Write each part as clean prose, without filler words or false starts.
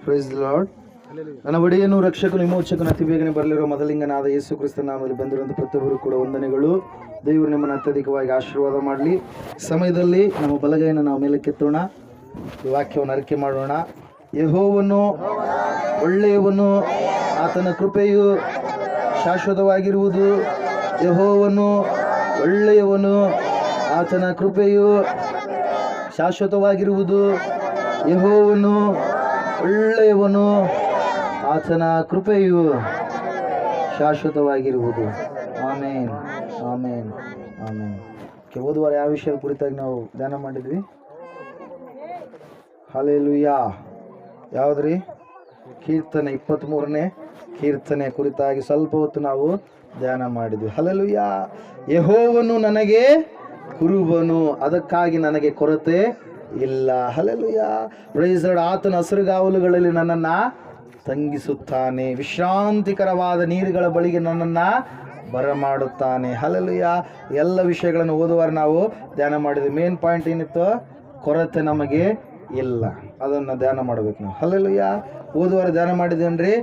Price the lord. ನನ್ನ ಒಡೆಯನು ರಕ್ಷಕನು ವಿಮೋಚಕನು ಅತಿ ಬೇಗನೆ ಬರಲಿರುವ ಮೊದಲಿಂಗನಾದ ಯೇಸು ಕ್ರಿಸ್ತನ ನಾಮದಲ್ಲಿ ಬಂದಿರುವಂಥ ಪ್ರತಿಯೊಬ್ಬರು ಕೂಡ ವಂದನೆಗಳು. ದೇವರು ನಿಮ್ಮನ್ನು ಅತ್ಯಧಿಕವಾಗಿ ಆಶೀರ್ವಾದ ಮಾಡಲಿ. ಸಮಯದಲ್ಲಿ ನಮ್ಮ ಬಲಗೈಯನ್ನು ನಾವು ಮೇಲಕ್ಕೆತ್ತೋಣ, ಈ ವಾಕ್ಯವನ್ನು ಅರಿಕೆ ಮಾಡೋಣ. ಯೆಹೋವನು ಒಳ್ಳೆಯವನು, ಆತನ ಕೃಪೆಯು ಶಾಶ್ವತವಾಗಿರುವುದು. ಯೆಹೋವನು ಒಳ್ಳೆಯವನು, ಆತನ ಕೃಪೆಯು ಶಾಶ್ವತವಾಗಿರುವುದು. ಯೆಹೋವನು ಒಳ್ಳೆಯವನು, ಆತನ ಕೃಪೆಯು ಶಾಶ್ವತವಾಗಿರುವುದು. ಆಮೇನ್, ಆಮೇನ್, ಆಮೇನ್. ಓದುವಾರ ಯಾವ ವಿಷಯದ ಕುರಿತಾಗಿ ನಾವು ಧ್ಯಾನ ಮಾಡಿದ್ವಿ? ಹಲ್ಲೆಲೂಯಾ. ಯಾವುದ್ರಿ? ಕೀರ್ತನೆ 23ನೇ ಕೀರ್ತನೆ ಕುರಿತಾಗಿ ಸ್ವಲ್ಪ ಹೊತ್ತು ನಾವು ಧ್ಯಾನ ಮಾಡಿದ್ವಿ. ಹಲ್ಲೆಲೂಯಾ. ಯೆಹೋವನು ನನಗೆ ಕುರುಬನು, ಅದಕ್ಕಾಗಿ ನನಗೆ ಕೊರತೆ ಇಲ್ಲ. ಹಲ್ಲೆಲೂಯಾ. Praise the Lord. ಆತನ ಹಸಿರುಗಾವಲುಗಳಲ್ಲಿ ನನ್ನನ್ನು ತಂಗಿಸುತ್ತಾನೆ, ವಿಶ್ರಾಂತಿಕರವಾದ ನೀರುಗಳ ಬಳಿಗೆ ನನ್ನನ್ನು ಬರಮಾಡುತ್ತಾನೆ. ಹಲ್ಲೆಲೂಯಾ. ಎಲ್ಲ ವಿಷಯಗಳನ್ನು ಓದುವಾರ ನಾವು ಧ್ಯಾನ ಮಾಡಿದ್ವಿ. ಮೇನ್ ಪಾಯಿಂಟ್ ಏನಿತ್ತು? ಕೊರತೆ ನಮಗೆ ಇಲ್ಲ, ಅದನ್ನು ಧ್ಯಾನ ಮಾಡಬೇಕು ನಾವು. ಹಲ್ಲೆಲೂಯಾ. ಓದುವಾರ ಧ್ಯಾನ ಮಾಡಿದ್ದೇನ್ರಿ,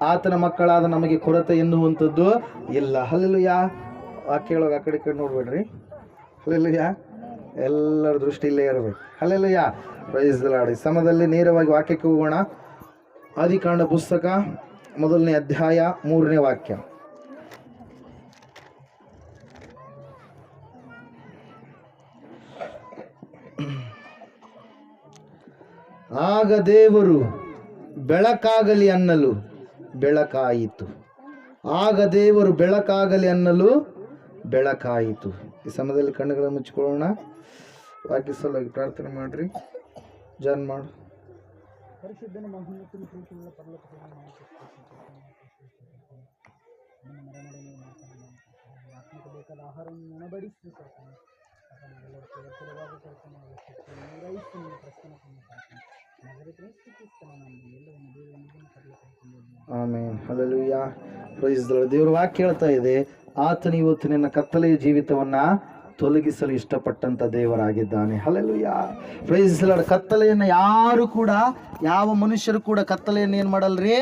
ಆತನ ಮಕ್ಕಳಾದ ನಮಗೆ ಕೊರತೆ ಎನ್ನುವಂಥದ್ದು ಇಲ್ಲ. ಹಲ್ಲೆಲೂಯಾ. ವಾಕ್ಯ ಹೇಳೋಕೆ ಆ ಕಡೆ ಈ ಕಡೆ ನೋಡ್ಬೇಡ್ರಿ. ಹಲ್ಲೆಲೂಯಾ. ಎಲ್ಲರ ದೃಷ್ಟಿ ಇಲ್ಲೇ ಇರಬೇಕು. ಹಲ್ಲೆಲೂಯಾ. Praise the Lord. ಈ ಸಮಯದಲ್ಲಿ ನೇರವಾಗಿ ವಾಕ್ಯಕ್ಕೆ ಹೋಗೋಣ. ಆದಿಕಾಂಡ ಪುಸ್ತಕ 1ನೇ ಅಧ್ಯಾಯ 3ನೇ ವಾಕ್ಯ. ಆಗ ದೇವರು ಬೆಳಕಾಗಲಿ ಅನ್ನಲು ಬೆಳಕಾಯಿತು. ಆಗ ದೇವರು ಬೆಳಕಾಗಲಿ ಅನ್ನಲು ಬೆಳಕಾಯಿತು. ಈ ಸಮಯದಲ್ಲಿ ಕಣ್ಣುಗಳನ್ನು ಮುಚ್ಚಿಕೊಳ್ಳೋಣ. ವಾಕ್ಯ ಸಲುವಾಗಿ ಪ್ರಾರ್ಥನೆ ಮಾಡ್ರಿ. ಜಾನ್ ಮಾಡು. ಪರಿಶುದ್ಧನ ಮಹಿಮೆಯನ್ನು ಪ್ರೀತಿಯುಳ್ಳ ಪರಲೋಕ ಆತ್ಮಕ ಬೇಕಾದ ಆಹಾರವನ್ನು ಉಣಬಡಿಸಿ ಕೊಡ್ತಾನೆ. ಎಲ್ಲರಿಗೂ ನಿರ್ವಹಿಸಿ ನಿಮ್ಮ ಪ್ರಶ್ನೆ ಆಮೆನ್. ಹಲ್ಲೆಲೂಯಾ. Praise the Lord. ದೇವರ ವಾಕ್ಯ ಹೇಳ್ತಾ ಇದೆ, ಆತನು ಇವತ್ತು ನಿನ್ನ ಕತ್ತಲೆಯ ಜೀವಿತವನ್ನ ತೊಲಗಿಸಲು ಇಷ್ಟಪಟ್ಟಂತ ದೇವರಾಗಿದ್ದಾನೆ. ಹಲ್ಲೆಲೂಯಾ. Praise the lord. ಕತ್ತಲೆಯನ್ನು ಯಾರು ಕೂಡ, ಯಾವ ಮನುಷ್ಯರು ಕೂಡ ಕತ್ತಲೆಯನ್ನು ಏನು ಮಾಡಲ್ರಿ?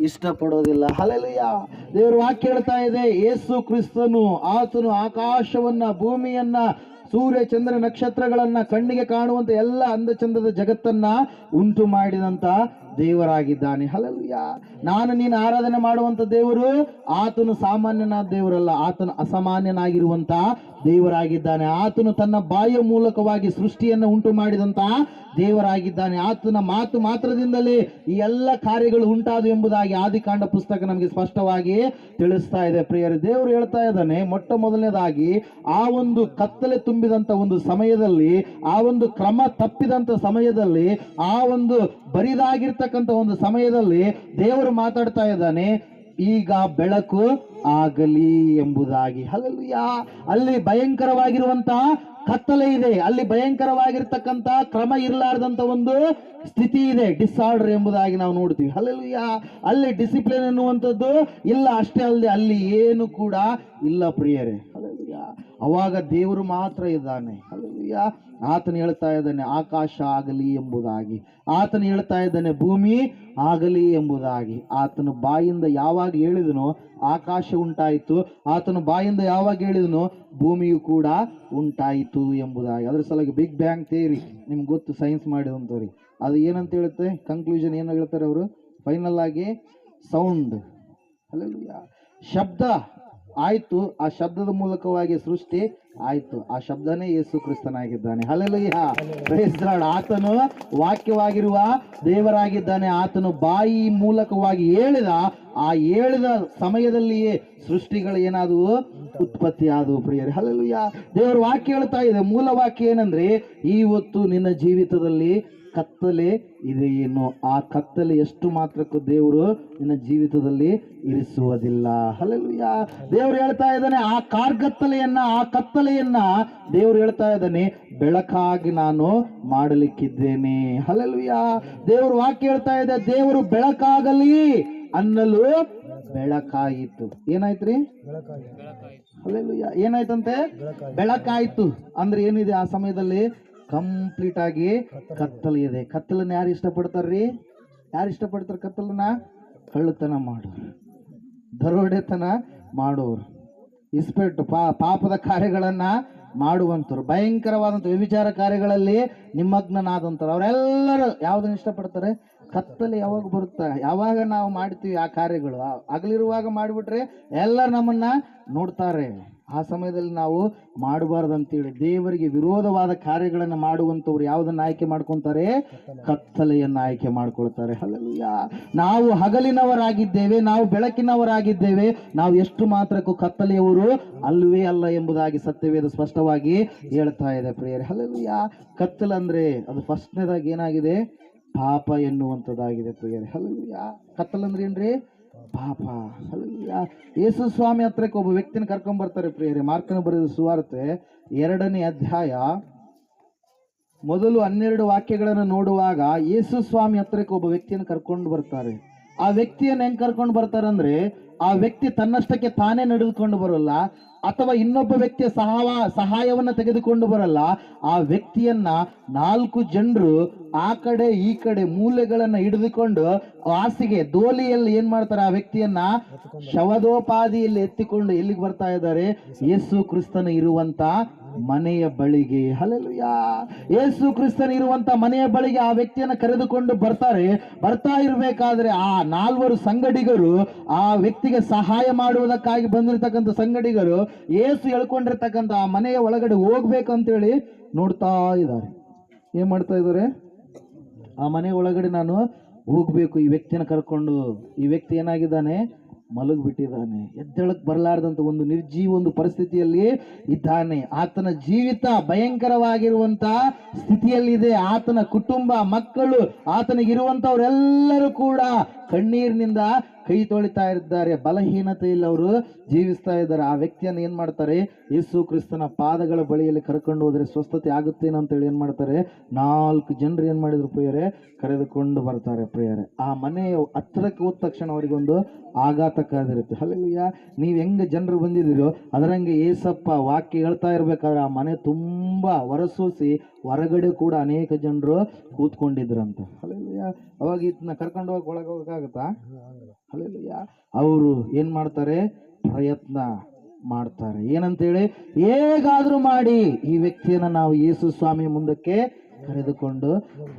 ಇಷ್ಟಪಡೋದಿಲ್ಲ. ಹಲ್ಲೆಲೂಯಾ. ದೇವರ ವಾಕ್ಯ ಹೇಳ್ತಾ ಇದೆ, ಯೇಸು ಕ್ರಿಸ್ತನು ಆತನು ಆಕಾಶವನ್ನ, ಭೂಮಿಯನ್ನ, ಸೂರ್ಯ ಚಂದ್ರ ನಕ್ಷತ್ರಗಳನ್ನ, ಕಣ್ಣಿಗೆ ಕಾಣುವಂತ ಎಲ್ಲ ಅಂದಚಂದದ ಜಗತ್ತನ್ನ ಉಂಟು ಮಾಡಿದಂತ ದೇವರಾಗಿದ್ದಾನೆ. ಹಲ್ಲೆಲೂಯಾ. ನಾನು ನೀನು ಆರಾಧನೆ ಮಾಡುವಂತ ದೇವರು ಆತನು ಸಾಮಾನ್ಯನಾದ ದೇವರಲ್ಲ, ಆತನು ಅಸಾಮಾನ್ಯನಾಗಿರುವಂತ ದೇವರಾಗಿದ್ದಾನೆ. ಆತನು ತನ್ನ ಬಾಯಿಯ ಮೂಲಕವಾಗಿ ಸೃಷ್ಟಿಯನ್ನು ಉಂಟು ಮಾಡಿದಂತ ದೇವರಾಗಿದ್ದಾನೆ. ಆತನ ಮಾತು ಮಾತ್ರದಿಂದಲೇ ಈ ಎಲ್ಲ ಕಾರ್ಯಗಳು ಉಂಟಾದವು ಎಂಬುದಾಗಿ ಆದಿಕಾಂಡ ಪುಸ್ತಕ ನಮಗೆ ಸ್ಪಷ್ಟವಾಗಿ ತಿಳಿಸ್ತಾ ಇದೆ. ಪ್ರಿಯರೇ, ದೇವರು ಹೇಳ್ತಾ ಇದ್ದಾನೆ, ಮೊಟ್ಟ ಮೊದಲನೇದಾಗಿ ಆ ಒಂದು ಕತ್ತಲೆ ತುಂಬಿದಂತ ಒಂದು ಸಮಯದಲ್ಲಿ, ಆ ಒಂದು ಕ್ರಮ ತಪ್ಪಿದಂತ ಸಮಯದಲ್ಲಿ, ಆ ಒಂದು ಬರಿದಾಗಿರ್ತಕ್ಕಂಥ ಒಂದು ಸಮಯದಲ್ಲಿ ದೇವರು ಮಾತಾಡ್ತಾ ಇದ್ದಾನೆ, ಈಗ ಬೆಳಕು ಆಗಲಿ ಎಂಬುದಾಗಿ. ಹಲ್ಲೆಲೂಯಾ. ಅಲ್ಲಿ ಭಯಂಕರವಾಗಿರುವಂತಹ ಕತ್ತಲೆ ಇದೆ, ಅಲ್ಲಿ ಭಯಂಕರವಾಗಿರ್ತಕ್ಕಂಥ ಕ್ರಮ ಇರಲಾರ್ದಂತ ಒಂದು ಸ್ಥಿತಿ ಇದೆ, ಡಿಸಾರ್ಡರ್ ಎಂಬುದಾಗಿ ನಾವು ನೋಡ್ತೀವಿ. ಹಲ್ಲೆಲೂಯಾ. ಅಲ್ಲಿ ಡಿಸಿಪ್ಲಿನ್ ಎನ್ನುವಂಥದ್ದು ಇಲ್ಲ. ಅಷ್ಟೇ ಅಲ್ಲದೆ ಅಲ್ಲಿ ಏನು ಕೂಡ ಇಲ್ಲ ಪ್ರಿಯರೇ. ಹಲ್ಲೆಲೂಯಾ. ಅವಾಗ ದೇವರು ಮಾತ್ರ ಇದ್ದಾನೆ. ಹಲ್ಲೆಲೂಯಾ. ಆತನು ಹೇಳ್ತಾ ಇದ್ದಾನೆ, ಆಕಾಶ ಆಗಲಿ ಎಂಬುದಾಗಿ. ಆತನು ಹೇಳ್ತಾ ಇದ್ದಾನೆ, ಭೂಮಿ ಆಗಲಿ ಎಂಬುದಾಗಿ. ಆತನು ಬಾಯಿಂದ ಯಾವಾಗ ಹೇಳಿದನೋ ಆಕಾಶ ಉಂಟಾಯಿತು, ಆತನು ಬಾಯಿಂದ ಯಾವಾಗ ಹೇಳಿದನೋ ಭೂಮಿಯು ಕೂಡ ಉಂಟಾಯಿತು ಎಂಬುದಾಗಿ. ಅದ್ರ ಸಲುವಾಗಿ ಬಿಗ್ ಬ್ಯಾಂಗ್ ಥಿಯರಿ ನಿಮ್ಗೆ ಗೊತ್ತು, ಸೈನ್ಸ್ ಮಾಡಿದಂಥವ್ರಿಗೆ. ಅದು ಏನಂತ ಹೇಳುತ್ತೆ? ಕನ್ಕ್ಲೂಷನ್ ಏನು ಹೇಳ್ತಾರೆ ಅವರು? ಫೈನಲ್ ಆಗಿ ಸೌಂಡ್. ಹಲ್ಲೆಲೂಯಾ. ಶಬ್ದ ಆಯ್ತು, ಆ ಶಬ್ದದ ಮೂಲಕವಾಗಿ ಸೃಷ್ಟಿ ಆಯ್ತು. ಆ ಶಬ್ದನೇ ಯೇಸು ಕ್ರಿಸ್ತನಾಗಿದ್ದಾನೆ. ಹಲ್ಲೆಲೂಯಾ. Praise the Lord. ಆತನು ವಾಕ್ಯವಾಗಿರುವ ದೇವರಾಗಿದ್ದಾನೆ. ಆತನು ಬಾಯಿ ಮೂಲಕವಾಗಿ ಹೇಳಿದ, ಆ ಹೇಳಿದ ಸಮಯದಲ್ಲಿಯೇ ಸೃಷ್ಟಿಗಳು ಏನಾದವು? ಉತ್ಪತ್ತಿ ಆದವು ಪ್ರಿಯರೇ. ಹಲ್ಲೆಲೂಯಾ. ದೇವರ ವಾಕ್ಯ ಹೇಳ್ತಾ ಇದೆ, ಮೂಲ ವಾಕ್ಯ ಏನಂದ್ರೆ, ಇವತ್ತು ನಿನ್ನ ಜೀವಿತದಲ್ಲಿ ಕತ್ತಲೆ ಇದೆಯೇನೋ, ಆ ಕತ್ತಲೆ ಎಷ್ಟು ಮಾತ್ರಕ್ಕೂ ದೇವರು ನಿನ್ನ ಜೀವಿತದಲ್ಲಿ ಇರಿಸುವುದಿಲ್ಲ. ಹಲ್ಲೆಲೂಯಾ. ದೇವರು ಹೇಳ್ತಾ ಇದ್ದಾನೆ, ಆ ಕಾರ್ಗತ್ತಲೆಯನ್ನ, ಆ ಕತ್ತಲೆಯನ್ನ ದೇವರು ಹೇಳ್ತಾ ಇದ್ದಾನೆ, ಬೆಳಕಾಗಿ ನಾನು ಮಾಡಲಿಕ್ಕಿದ್ದೇನೆ. ಹಲ್ಲೆಲೂಯಾ. ದೇವರು ವಾಕ್ಯ ಹೇಳ್ತಾ ಇದೆ, ದೇವರು ಬೆಳಕಾಗಲಿ ಅನ್ನಲು ಬೆಳಕಾಯಿತು. ಏನಾಯ್ತ್ರಿ? ಹಲ್ಲೆಲೂಯಾ. ಏನಾಯ್ತಂತೆ? ಬೆಳಕಾಯ್ತು. ಅಂದ್ರೆ ಏನಿದೆ ಆ ಸಮಯದಲ್ಲಿ? ಕಂಪ್ಲೀಟ್ ಆಗಿ ಕತ್ತಲೆ ಇದೆ. ಕತ್ತಲನ್ನ ಯಾರು ಇಷ್ಟಪಡ್ತಾರ್ರಿ? ಯಾರು ಇಷ್ಟಪಡ್ತಾರೆ ಕತ್ತಲನ್ನ? ಕಳ್ಳತನ ಮಾಡೋರು, ದರೋಡೆತನ ಮಾಡೋರು, ಇಸ್ಪೆಟ್ಟು ಪಾಪದ ಕಾರ್ಯಗಳನ್ನ ಮಾಡುವಂಥವ್ರು, ಭಯಂಕರವಾದಂಥ ವ್ಯಭಿಚಾರ ಕಾರ್ಯಗಳಲ್ಲಿ ನಿಮಗ್ನನಾದಂಥವ್ರು, ಅವರೆಲ್ಲರೂ ಯಾವುದನ್ನು ಇಷ್ಟಪಡ್ತಾರೆ? ಕತ್ತಲೆ ಯಾವಾಗ ಬರುತ್ತೆ, ಯಾವಾಗ ನಾವು ಮಾಡ್ತೀವಿ ಆ ಕಾರ್ಯಗಳು, ಹಗಲಿರುವಾಗ ಮಾಡಿಬಿಟ್ರೆ ಎಲ್ಲರೂ ನಮ್ಮನ್ನ ನೋಡ್ತಾರೆ. ಆ ಸಮಯದಲ್ಲಿ ನಾವು ಮಾಡಬಾರ್ದಂತೇಳಿ ದೇವರಿಗೆ ವಿರೋಧವಾದ ಕಾರ್ಯಗಳನ್ನು ಮಾಡುವಂಥವ್ರು ಯಾವುದನ್ನು ಆಯ್ಕೆ ಮಾಡ್ಕೊತಾರೆ? ಕತ್ತಲೆಯನ್ನು ಆಯ್ಕೆ ಮಾಡ್ಕೊಳ್ತಾರೆ. ಹಲ್ಲೆಲೂಯಾ. ನಾವು ಹಗಲಿನವರಾಗಿದ್ದೇವೆ, ನಾವು ಬೆಳಕಿನವರಾಗಿದ್ದೇವೆ, ನಾವು ಎಷ್ಟು ಮಾತ್ರಕ್ಕೂ ಕತ್ತಲೆಯವರು ಅಲ್ಲವೇ ಅಲ್ಲ ಎಂಬುದಾಗಿ ಸತ್ಯವೇದ ಸ್ಪಷ್ಟವಾಗಿ ಹೇಳ್ತಾ ಇದೆ ಪ್ರಿಯರೇ. ಹಲ್ಲೆಲೂಯಾ. ಕತ್ತಲಂದ್ರೆ ಅದು ಫಸ್ಟ್ನೇದಾಗಿ ಏನಾಗಿದೆ? ಪಾಪ ಎನ್ನುವಂಥದ್ದಾಗಿದೆ ಪ್ರಿಯರೇ. ಹಲ್ಲೆಲೂಯಾ. ಕತ್ತಲಂದ್ರೆ ಏನ್ರಿ? ಪಾಪ. ಹಲ್ಲೆಲೂಯಾ. ಯೇಸು ಸ್ವಾಮಿ ಹತ್ರಕ್ಕೆ ಒಬ್ಬ ವ್ಯಕ್ತಿನ ಕರ್ಕೊಂಡ್ ಬರ್ತಾರೆ ಪ್ರಿಯರೇ. ಮಾರ್ಕನ ಬರೆದ ಸುವಾರ್ತೆ 2ನೇ ಅಧ್ಯಾಯ ಮೊದಲು 12 ವಾಕ್ಯಗಳನ್ನು ನೋಡುವಾಗ ಯೇಸು ಸ್ವಾಮಿ ಹತ್ರಕ್ಕೆ ಒಬ್ಬ ವ್ಯಕ್ತಿಯನ್ನು ಕರ್ಕೊಂಡು ಬರ್ತಾರೆ. ಆ ವ್ಯಕ್ತಿಯನ್ನು ಹೆಂಗ್ ಕರ್ಕೊಂಡು ಬರ್ತಾರಂದ್ರೆ, ಆ ವ್ಯಕ್ತಿ ತನ್ನಷ್ಟಕ್ಕೆ ತಾನೇ ನಡೆದುಕೊಂಡು ಬರಲ್ಲ, ಅಥವಾ ಇನ್ನೊಬ್ಬ ವ್ಯಕ್ತಿಯ ಸಹಾಯವನ್ನು ತೆಗೆದುಕೊಂಡು ಬರಲ್ಲ. ಆ ವ್ಯಕ್ತಿಯನ್ನ 4 ಜನರು ಆ ಕಡೆ ಈ ಕಡೆ ಮೂಲೆಗಳನ್ನ ಹಿಡಿದುಕೊಂಡು ಹಾಸಿಗೆ ದೋಲಿಯಲ್ಲಿ ಏನ್ ಮಾಡ್ತಾರೆ? ಆ ವ್ಯಕ್ತಿಯನ್ನ ಶವದೋಪಾದಿಯಲ್ಲಿ ಎತ್ತಿಕೊಂಡು ಎಲ್ಲಿಗೆ ಬರ್ತಾ ಇದ್ದಾರೆ? ಯೇಸು ಕ್ರಿಸ್ತನ ಇರುವಂತ ಮನೆಯ ಬಳಿಗೆ. ಹಲ್ಲೆಲೂಯಾ. ಯೇಸು ಕ್ರಿಸ್ತನ ಇರುವಂತ ಮನೆಯ ಬಳಿಗೆ ಆ ವ್ಯಕ್ತಿಯನ್ನ ಕರೆದುಕೊಂಡು ಬರ್ತಾರೆ. ಬರ್ತಾ ಇರ್ಬೇಕಾದ್ರೆ ಆ 4 ಸಂಗಡಿಗರು, ಆ ವ್ಯಕ್ತಿಗೆ ಸಹಾಯ ಮಾಡುವುದಕ್ಕಾಗಿ ಬಂದಿರತಕ್ಕಂಥ ಸಂಗಡಿಗರು ಯೇಸು ಹೇಳ್ಕೊಂಡಿರ್ತಕ್ಕಂಥ ಆ ಮನೆಯ ಒಳಗಡೆ ಹೋಗ್ಬೇಕಂತೇಳಿ ನೋಡ್ತಾ ಇದ್ದಾರೆ. ಏನ್ ಮಾಡ್ತಾ ಇದ್ದಾರೆ? ಆ ಮನೆ ಒಳಗಡೆ ನಾನು ಹೋಗ್ಬೇಕು, ಈ ವ್ಯಕ್ತಿನ ಕರ್ಕೊಂಡು. ಈ ವ್ಯಕ್ತಿ ಏನಾಗಿದ್ದಾನೆ? ಮಲಗಿಬಿಟ್ಟಿದ್ದಾನೆ. ಎದ್ದೇಳಕ್ ಬರಲಾರ್ದಂತ ಒಂದು ನಿರ್ಜೀವ ಒಂದು ಪರಿಸ್ಥಿತಿಯಲ್ಲಿ ಇದ್ದಾನೆ. ಆತನ ಜೀವಿತ ಭಯಂಕರವಾಗಿರುವಂತ ಸ್ಥಿತಿಯಲ್ಲಿದೆ. ಆತನ ಕುಟುಂಬ, ಮಕ್ಕಳು, ಆತನಿಗಿರುವಂತವ್ರೆಲ್ಲರೂ ಕೂಡ ಕಣ್ಣೀರಿನಿಂದ ಕೈ ತೊಳಿತಾ ಇದ್ದಾರೆ. ಬಲಹೀನತೆಯಲ್ಲಿ ಅವರು ಜೀವಿಸ್ತಾ ಇದ್ದಾರೆ. ಆ ವ್ಯಕ್ತಿಯನ್ನು ಏನ್ ಮಾಡ್ತಾರೆ? ಯೇಸು ಕ್ರಿಸ್ತನ ಪಾದಗಳ ಬಳಿಯಲ್ಲಿ ಕರ್ಕೊಂಡು ಹೋದ್ರೆ ಸ್ವಸ್ಥತೆ ಆಗುತ್ತೇನೋ ಅಂತೇಳಿ ಏನ್ ಮಾಡ್ತಾರೆ? 4 ಜನರು ಏನ್ ಮಾಡಿದ್ರು ಪ್ರಿಯರೇ? ಕರೆದುಕೊಂಡು ಬರ್ತಾರೆ ಪ್ರಿಯರೇ. ಆ ಮನೆಯ ಹತ್ತಿರಕ್ಕೆ ಹೋದ ತಕ್ಷಣ ಅವರಿಗೊಂದು ಆಘಾತಕ್ಕಾದಿರುತ್ತೆ. ಹಲ್ಲೆಲೂಯಾ. ನೀವು ಹೆಂಗೆ ಜನರು ಬಂದಿದ್ದೀರೋ ಅದರಂಗೆ ಏಸಪ್ಪ ವಾಕ್ಯ ಹೇಳ್ತಾ ಇರ್ಬೇಕಾದ್ರೆ ಆ ಮನೆ ತುಂಬಾ ಹೊರಸೂಸಿ ಹೊರಗಡೆ ಕೂಡ ಅನೇಕ ಜನರು ಕೂತ್ಕೊಂಡಿದ್ರಂತ. ಹಲ್ಲೆಲೂಯಾ. ಅವಾಗ ಇದನ್ನ ಕರ್ಕೊಂಡು ಹೋಗಿ ಒಳಗೆ ಹೋಗಕ್ಕಾಗತ್ತಾ? ಹಲ್ಲೆಲೂಯಾ. ಅವರು ಏನ್ ಮಾಡ್ತಾರೆ? ಪ್ರಯತ್ನ ಮಾಡ್ತಾರೆ. ಏನಂತೇಳಿ? ಹೇಗಾದ್ರೂ ಮಾಡಿ ಈ ವ್ಯಕ್ತಿಯನ್ನ ನಾವು ಯೇಸು ಸ್ವಾಮಿ ಮುಂದಕ್ಕೆ ಕರೆದುಕೊಂಡು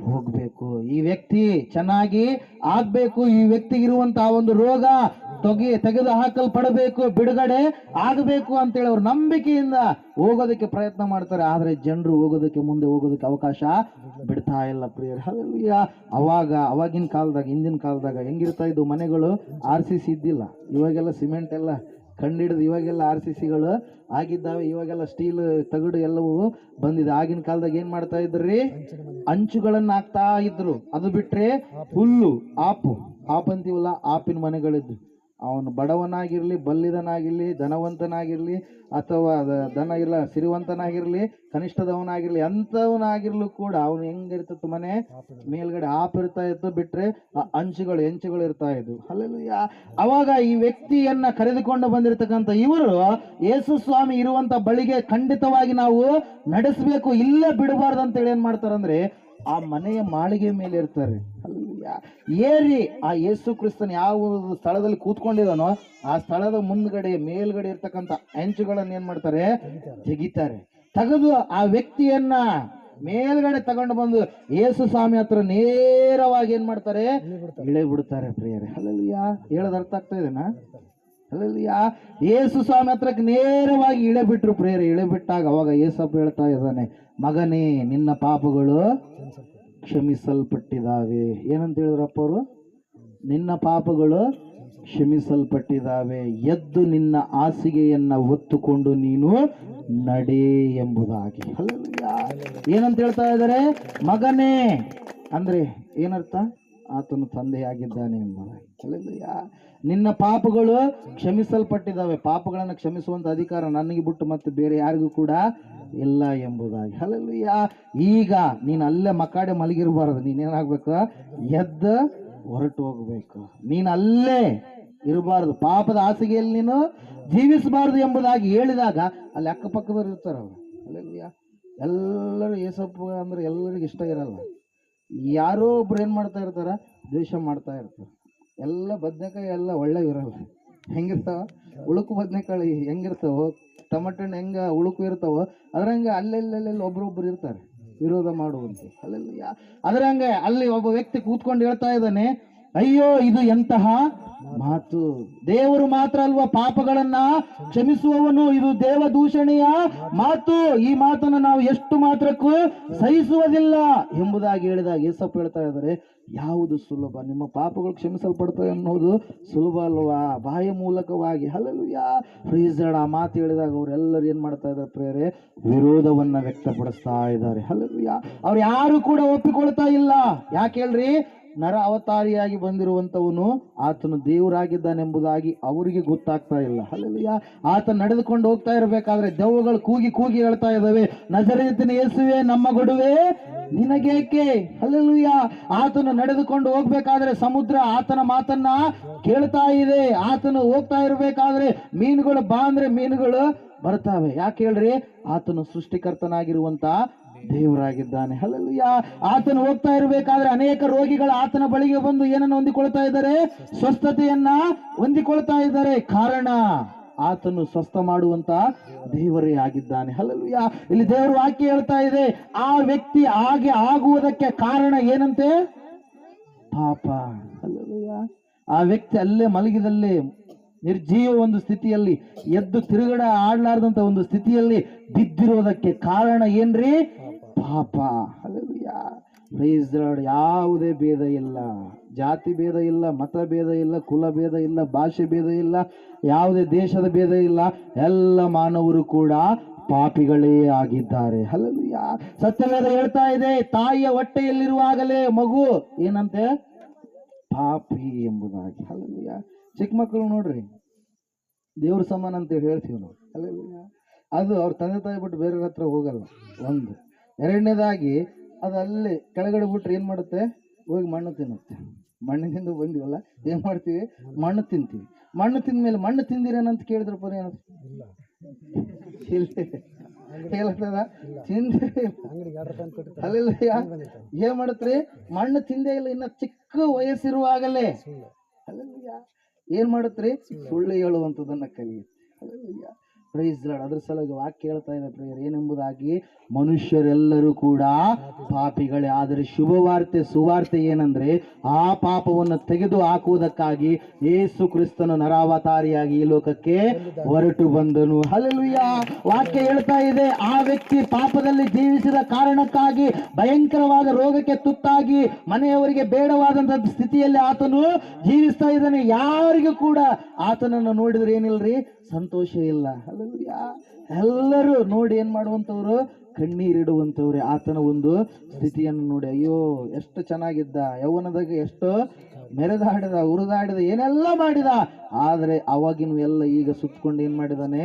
ಹೋಗ್ಬೇಕು, ಈ ವ್ಯಕ್ತಿ ಚೆನ್ನಾಗಿ ಆಗ್ಬೇಕು, ಈ ವ್ಯಕ್ತಿಗಿರುವಂತಹ ಒಂದು ರೋಗ ತೆಗೆದು ಹಾಕಲ್ಪಡಬೇಕು, ಬಿಡುಗಡೆ ಆಗಬೇಕು ಅಂತೇಳಿ ಅವ್ರ ನಂಬಿಕೆಯಿಂದ ಹೋಗೋದಕ್ಕೆ ಪ್ರಯತ್ನ ಮಾಡ್ತಾರೆ. ಆದ್ರೆ ಜನರು ಮುಂದೆ ಹೋಗೋದಕ್ಕೆ ಅವಕಾಶ ಬಿಡ್ತಾ ಇಲ್ಲ ಪ್ರಿಯರೇ. ಹಲ್ಲೆಲೂಯಾ. ಅವಾಗಿನ ಕಾಲದಾಗ, ಹಿಂದಿನ ಕಾಲದಾಗ ಹೆಂಗಿರ್ತಾ ಇದ್ವು ಮನೆಗಳು? RCC ಇದ್ದಿಲ್ಲ. ಇವಾಗೆಲ್ಲ ಸಿಮೆಂಟ್ ಎಲ್ಲ ಕಂಡಿಡಿದು ಇವಾಗೆಲ್ಲ RCCಗಳು ಆಗಿದ್ದಾವೆ. ಇವಾಗೆಲ್ಲ ಸ್ಟೀಲ್ ತಗಡು ಎಲ್ಲವೂ ಬಂದಿದೆ. ಆಗಿನ ಕಾಲದಾಗ ಏನ್ ಮಾಡ್ತಾ ಇದ್ರಿ? ಅಂಚುಗಳನ್ನ ಹಾಕ್ತಾ ಇದ್ರು. ಅದು ಬಿಟ್ರೆ ಹುಲ್ಲು, ಆಪು ಅಂತೀವಲ್ಲ, ಆಪಿನ ಮನೆಗಳಿದ್ದು. ಅವನು ಬಡವನಾಗಿರ್ಲಿ, ಬಲ್ಲಿದನಾಗಿರ್ಲಿ, ಧನವಂತನಾಗಿರ್ಲಿ, ಅಥವಾ ಧನ ಇಲ್ಲ ಸಿರಿವಂತನಾಗಿರ್ಲಿ, ಕನಿಷ್ಠದವನಾಗಿರ್ಲಿ, ಅಂಥವನಾಗಿರ್ಲು ಕೂಡ ಅವನು ಹೆಂಗಿರ್ತಿತ್ತು ಮನೆ? ಮೇಲ್ಗಡೆ ಇರ್ತಾ ಇತ್ತು, ಬಿಟ್ರೆ ಹೆಂಚುಗಳು ಇರ್ತಾ ಇದ್ವು. ಹಲ್ಲೆಲೂಯಾ. ಅವಾಗ ಈ ವ್ಯಕ್ತಿಯನ್ನ ಕರೆದುಕೊಂಡು ಬಂದಿರತಕ್ಕಂಥ ಇವರು ಯೇಸು ಸ್ವಾಮಿ ಇರುವಂತ ಬಳಿಗೆ ಖಂಡಿತವಾಗಿ ನಾವು ನಡೆಸಬೇಕು, ಇಲ್ಲೇ ಬಿಡಬಾರ್ದು ಅಂತೇಳಿ ಏನ್ ಮಾಡ್ತಾರಂದ್ರೆ ಆ ಮನೆಯ ಮಾಳಿಗೆ ಮೇಲೆ ಇರ್ತಾರೆ. ಏರಿ ಆ ಯೇಸು ಕ್ರಿಸ್ತನ್ ಯಾವ ಸ್ಥಳದಲ್ಲಿ ಕೂತ್ಕೊಂಡಿದಾನೋ ಆ ಸ್ಥಳದ ಮುಂದ್ಗಡೆ ಮೇಲ್ಗಡೆ ಇರ್ತಕ್ಕಂಥ ಹೆಂಚುಗಳನ್ನ ಏನ್ ಮಾಡ್ತಾರೆ? ತೆಗಿತಾರೆ. ತೆಗೆದು ಆ ವ್ಯಕ್ತಿಯನ್ನ ಮೇಲ್ಗಡೆ ತಗೊಂಡು ಬಂದು ಯೇಸು ಸ್ವಾಮಿ ಹತ್ರ ನೇರವಾಗಿ ಏನ್ ಮಾಡ್ತಾರೆ? ಇಳೆ ಬಿಡ್ತಾರೆ ಪ್ರಿಯರೇ. ಹಲ್ಲೆಲೂಯಾ. ಹೇಳೋದು ಅರ್ಥ ಆಗ್ತಾ ಇದೆನಾ? ಹಲ್ಲೆಲೂಯಾ. ಯೇಸು ಸ್ವಾಮಿ ಹತ್ರಕ್ಕೆ ನೇರವಾಗಿ ಇಳೆ ಬಿಟ್ರು ಪ್ರಿಯರೇ. ಇಳೆ ಬಿಟ್ಟಾಗ ಅವಾಗ ಯೇಸಪ್ಪ ಹೇಳ್ತಾ ಇದ್ದಾನೆ, ಮಗನೇ ನಿನ್ನ ಪಾಪಗಳು ಕ್ಷಮಿಸಲ್ಪಟ್ಟಿದ್ದಾವೆ. ಏನಂತ ಹೇಳಿದ್ರಪ್ಪ ಅವರು? ನಿನ್ನ ಪಾಪಗಳು ಕ್ಷಮಿಸಲ್ಪಟ್ಟಿದ್ದಾವೆ, ಎದ್ದು ನಿನ್ನ ಹಾಸಿಗೆಯನ್ನ ಹೊತ್ತುಕೊಂಡು ನೀನು ನಡೆ ಎಂಬುದಾಗಿ. ಹಲ್ಲೆಲೂಯಾ. ಏನಂತ ಹೇಳ್ತಾ ಇದ್ದಾರೆ? ಮಗನೇ ಅಂದ್ರೆ ಏನರ್ಥ? ಆತನು ತಂದೆಯಾಗಿದ್ದಾನೆ ಎಂಬುದಾಗಿ. ಹಲ್ಲೆಲೂಯಾ. ನಿನ್ನ ಪಾಪಗಳು ಕ್ಷಮಿಸಲ್ಪಟ್ಟಿದ್ದಾವೆ. ಪಾಪಗಳನ್ನು ಕ್ಷಮಿಸುವಂತ ಅಧಿಕಾರ ನನಗೆ ಬಿಟ್ಟು ಮತ್ತೆ ಬೇರೆ ಯಾರಿಗೂ ಕೂಡ ಇಲ್ಲ ಎಂಬುದಾಗಿ. ಹಲ್ಲೆಲೂಯಾ. ಈಗ ನೀನು ಅಲ್ಲೇ ಮಕಾಡೆ ಮಲಗಿರಬಾರದು. ನೀನೇನಾಗ್ಬೇಕು? ಎದ್ದು ಹೊರಟು ಹೋಗ್ಬೇಕು. ನೀನು ಅಲ್ಲೇ ಇರಬಾರದು, ಪಾಪದ ಹಾಸಿಗೆಯಲ್ಲಿ ನೀನು ಜೀವಿಸಬಾರದು ಎಂಬುದಾಗಿ ಹೇಳಿದಾಗ ಅಲ್ಲಿ ಅಕ್ಕಪಕ್ಕದವ್ರು ಇರ್ತಾರೆ. ಅವರು ಹಲ್ಲೆಲೂಯಾ. ಎಲ್ಲರೂ ಏಸಪ್ಪ ಅಂದ್ರೆ ಎಲ್ಲರಿಗೂ ಇಷ್ಟ ಇರಲ್ಲ. ಯಾರೋ ಒಬ್ರು ಏನು ಮಾಡ್ತಾ ಇರ್ತಾರ, ದ್ವೇಷ ಮಾಡ್ತಾ ಇರ್ತಾರೆ. ಎಲ್ಲ ಬದನೆಕಾಯಿ ಎಲ್ಲ ಒಳ್ಳೆ ಇರಲ್ಲ, ಹೆಂಗಿರ್ತಾವ ಉಳುಕು ಬದನೆಕಾಯಿ ಹೆಂಗಿರ್ತಾವೋ, ಟೊಮೆಟೊ ಹಣ್ಣು ಹೆಂಗೆ ಉಳುಕು ಇರ್ತಾವೋ ಅದ್ರಂಗೆ ಅಲ್ಲೆಲ್ಲೆಲ್ಲೆಲ್ಲಿ ಒಬ್ರೊಬ್ರು ಇರ್ತಾರೆ ವಿರೋಧ ಮಾಡುವಂತೆ. ಅಲ್ಲೆಲ್ಲ ಅದರಂಗೆ ಅಲ್ಲಿ ಒಬ್ಬ ವ್ಯಕ್ತಿ ಕೂತ್ಕೊಂಡು ಹೇಳ್ತಾ ಇದ್ದಾನೆ, ಅಯ್ಯೋ ಇದು ಎಂತಹ ಮಾತು, ದೇವರು ಮಾತ್ರ ಅಲ್ವಾ ಪಾಪಗಳನ್ನ ಕ್ಷಮಿಸುವವನು, ಇದು ದೇವ ದೂಷಣೆಯ ಮಾತು, ಈ ಮಾತನ್ನು ನಾವು ಎಷ್ಟು ಮಾತ್ರಕ್ಕೂ ಸಹಿಸುವುದಿಲ್ಲ ಎಂಬುದಾಗಿ ಹೇಳಿದಾಗ ಯೇಸಪ್ಪ ಹೇಳ್ತಾ ಇದ್ದಾರೆ, ಯಾವುದು ಸುಲಭ, ನಿಮ್ಮ ಪಾಪಗಳು ಕ್ಷಮಿಸಲ್ಪಡ್ತವೆ ಅನ್ನೋದು ಸುಲಭ ಅಲ್ವಾ, ಬಾಯ ಮೂಲಕವಾಗಿ. Hallelujah, praise Lord. ಆ ಮಾತು ಹೇಳಿದಾಗ ಅವರೆಲ್ಲರೂ ಏನ್ ಮಾಡ್ತಾ ಇದ್ದಾರೆ ಪ್ರಿಯರೇ, ವಿರೋಧವನ್ನ ವ್ಯಕ್ತಪಡಿಸ್ತಾ ಇದ್ದಾರೆ. ಹಲ್ಲೆಲೂಯಾ, ಅವ್ರು ಯಾರು ಕೂಡ ಒಪ್ಪಿಕೊಳ್ತಾ ಇಲ್ಲ. ಯಾಕೆ ಹೇಳ್ರಿ, ನರ ಅವತಾರಿಯಾಗಿ ಬಂದಿರುವಂತವನು ಆತನು ದೇವರಾಗಿದ್ದಾನೆಂಬುದಾಗಿ ಅವರಿಗೆ ಗೊತ್ತಾಗ್ತಾ ಇಲ್ಲ. ಹಲ್ಲೆಲೂಯಾ, ಆತ ನಡೆದುಕೊಂಡು ಹೋಗ್ತಾ ಇರಬೇಕಾದ್ರೆ ದೆವ್ವಗಳು ಕೂಗಿ ಕೂಗಿ ಹೇಳ್ತಾ ಇದ್ದಾವೆ, ನಜರೇತಿನ ಯೇಸುವೇ ನಮ್ಮ ಗೊಡುವೆ ನಿನಗೇಕೆ. ಹಲ್ಲೆಲೂಯಾ, ಆತನು ನಡೆದುಕೊಂಡು ಹೋಗ್ಬೇಕಾದ್ರೆ ಸಮುದ್ರ ಆತನ ಮಾತನ್ನ ಕೇಳ್ತಾ ಇದೆ. ಆತನು ಹೋಗ್ತಾ ಇರಬೇಕಾದ್ರೆ ಮೀನುಗಳು ಬಾ ಅಂದ್ರೆ ಮೀನುಗಳು ಬರ್ತಾವೆ. ಯಾಕೆ ಹೇಳ್ರಿ, ಆತನು ಸೃಷ್ಟಿಕರ್ತನಾಗಿರುವಂತ ದೇವರಾಗಿದ್ದಾನೆ. ಹಲ್ಲೆಲೂಯಾ, ಆತನು ಹೋಗ್ತಾ ಇರಬೇಕಾದ್ರೆ ಅನೇಕ ರೋಗಿಗಳು ಆತನ ಬಳಿಗೆ ಬಂದು ಏನನ್ನು ಹೊಂದಿಕೊಳ್ತಾ ಇದ್ದಾರೆ, ಸ್ವಸ್ಥತೆಯನ್ನ ಹೊಂದಿಕೊಳ್ತಾ ಇದ್ದಾರೆ. ಕಾರಣ ಆತನು ಸ್ವಸ್ಥ ಮಾಡುವಂತ ದೇವರೇ ಆಗಿದ್ದಾನೆ. ಹಲ್ಲೆಲೂಯಾ, ಇಲ್ಲಿ ದೇವರು ವಾಕ್ಯ ಹೇಳ್ತಾ ಇದೆ, ಆ ವ್ಯಕ್ತಿ ಹಾಗೆ ಆಗುವುದಕ್ಕೆ ಕಾರಣ ಏನಂತೆ, ಪಾಪ. ಹಲ್ಲೆಲೂಯಾ, ಆ ವ್ಯಕ್ತಿ ಅಲ್ಲೇ ಮಲಗಿದಲ್ಲೇ ನಿರ್ಜೀವ ಒಂದು ಸ್ಥಿತಿಯಲ್ಲಿ ಎದ್ದು ತಿರುಗಡ ಆಡ್ಲಾರ್ದಂತ ಒಂದು ಸ್ಥಿತಿಯಲ್ಲಿ ಬಿದ್ದಿರೋದಕ್ಕೆ ಕಾರಣ ಏನ್ರಿ, ಪಾಪ. Hallelujah, praise the Lord. ಯಾವುದೇ ಭೇದ ಇಲ್ಲ, ಜಾತಿ ಭೇದ ಇಲ್ಲ, ಮತ ಭೇದ ಇಲ್ಲ, ಕುಲ ಭೇದ ಇಲ್ಲ, ಭಾಷೆ ಭೇದ ಇಲ್ಲ, ಯಾವುದೇ ದೇಶದ ಭೇದ ಇಲ್ಲ, ಎಲ್ಲ ಮಾನವರು ಕೂಡ ಪಾಪಿಗಳೇ ಆಗಿದ್ದಾರೆ. ಹಲ್ಲೆಲೂಯಾ, ಸತ್ಯವೇದ ಹೇಳ್ತಾ ಇದೆ, ತಾಯಿಯ ಹೊಟ್ಟೆಯಲ್ಲಿರುವಾಗಲೇ ಮಗು ಏನಂತೆ, ಪಾಪಿ ಎಂಬುದಾಗಿ. ಹಲ್ಲೆಲೂಯಾ, ಚಿಕ್ಕ ಮಕ್ಕಳು ನೋಡ್ರಿ, ದೇವ್ರ ಸಮಾನ ಅಂತೇಳಿ ಹೇಳ್ತೀವಿ ನಾವು. ಹಲ್ಲೆಲೂಯಾ, ಅದು ಅವ್ರ ತಂದೆ ತಾಯಿ ಬಿಟ್ಟು ಬೇರೆಯವ್ರ ಹತ್ರ ಹೋಗಲ್ಲ. ಒಂದು ಎರಡನೇದಾಗಿ ಅದು ಅಲ್ಲಿ ಕೆಳಗಡೆ ಬಿಟ್ರೆ ಏನ್ ಮಾಡುತ್ತೆ, ಹೋಗಿ ಮಣ್ಣು ತಿನ್ನುತ್ತೆ. ಮಣ್ಣಿನಿಂದ ಬಂದಿವಲ್ಲ, ಏನ್ ಮಾಡ್ತೀವಿ, ಮಣ್ಣು ತಿಂತೀವಿ. ಮಣ್ಣು ತಿಂದ ಮೇಲೆ ಮಣ್ಣು ತಿಂದಿರೇನಂತ ಕೇಳಿದ್ರಪ್ಪ, ಏನಂತ ಹೇಳ್ತದ, ತಿಂದಿರೇ ಇಲ್ಲ. ಅಲ್ಲೆಲ್ಲ ಏನ್ ಮಾಡತ್ರಿ, ಮಣ್ಣು ತಿಂದೇ ಇಲ್ಲ, ಇನ್ನ ಚಿಕ್ಕ ವಯಸ್ಸಿರುವಾಗಲೇ. ಅಲ್ಲೆಲ್ಲ ಏನ್ ಮಾಡತ್ರಿ, ಸುಳ್ಳು ಹೇಳುವಂಥದ್ದನ್ನ ಕಲಿಯುತ್ತೆ. ಅಲ್ಲೆಲ್ಲ ಪ್ರೈಸ್ ಲಾರ್ಡ್. ಅದ್ರ ಸಲುವಾಗಿ ವಾಕ್ಯ ಹೇಳ್ತಾ ಇದೆ ಪ್ರಿಯರೇ, ಏನೆಂಬುದಾಗಿ, ಮನುಷ್ಯರೆಲ್ಲರೂ ಕೂಡ ಪಾಪಿಗಳೇ, ಆದರೆ ಶುಭವಾರ್ತೆ ಸುವಾರ್ತೆ ಏನಂದ್ರೆ, ಆ ಪಾಪವನ್ನು ತೆಗೆದು ಹಾಕುವುದಕ್ಕಾಗಿ ಯೇಸು ಕ್ರಿಸ್ತನು ನರಾವತಾರಿಯಾಗಿ ಈ ಲೋಕಕ್ಕೆ ಹೊರಟು ಬಂದನು. ಹಲ್ಲೆಲೂಯಾ, ವಾಕ್ಯ ಹೇಳ್ತಾ ಇದೆ, ಆ ವ್ಯಕ್ತಿ ಪಾಪದಲ್ಲಿ ಜೀವಿಸಿದ ಕಾರಣಕ್ಕಾಗಿ ಭಯಂಕರವಾದ ರೋಗಕ್ಕೆ ತುತ್ತಾಗಿ ಮನೆಯವರಿಗೆ ಬೇಡವಾದಂತ ಸ್ಥಿತಿಯಲ್ಲಿ ಆತನು ಜೀವಿಸ್ತಾ ಇದ್ದಾನೆ. ಯಾರಿಗೂ ಕೂಡ ಆತನನ್ನು ನೋಡಿದ್ರೆ ಏನಿಲ್ರಿ, ಸಂತೋಷ ಇಲ್ಲ. ಹಲ್ಲೆಲೂಯಾ, ಎಲ್ಲರೂ ನೋಡಿ ಏನ್ ಮಾಡುವಂತವ್ರು, ಕಣ್ಣೀರಿಡುವಂತವ್ರೆ. ಆತನ ಒಂದು ಸ್ಥಿತಿಯನ್ನು ನೋಡಿ, ಅಯ್ಯೋ ಎಷ್ಟು ಚೆನ್ನಾಗಿದ್ದ, ಯೌವನದಾಗ ಎಷ್ಟು ಮೆರೆದಾಡಿದ, ಉರಿದಾಡಿದ, ಏನೆಲ್ಲ ಮಾಡಿದ, ಆದ್ರೆ ಅವಾಗಿನ ಎಲ್ಲ ಈಗ ಸುತ್ತಕೊಂಡು ಏನ್ ಮಾಡಿದಾನೆ,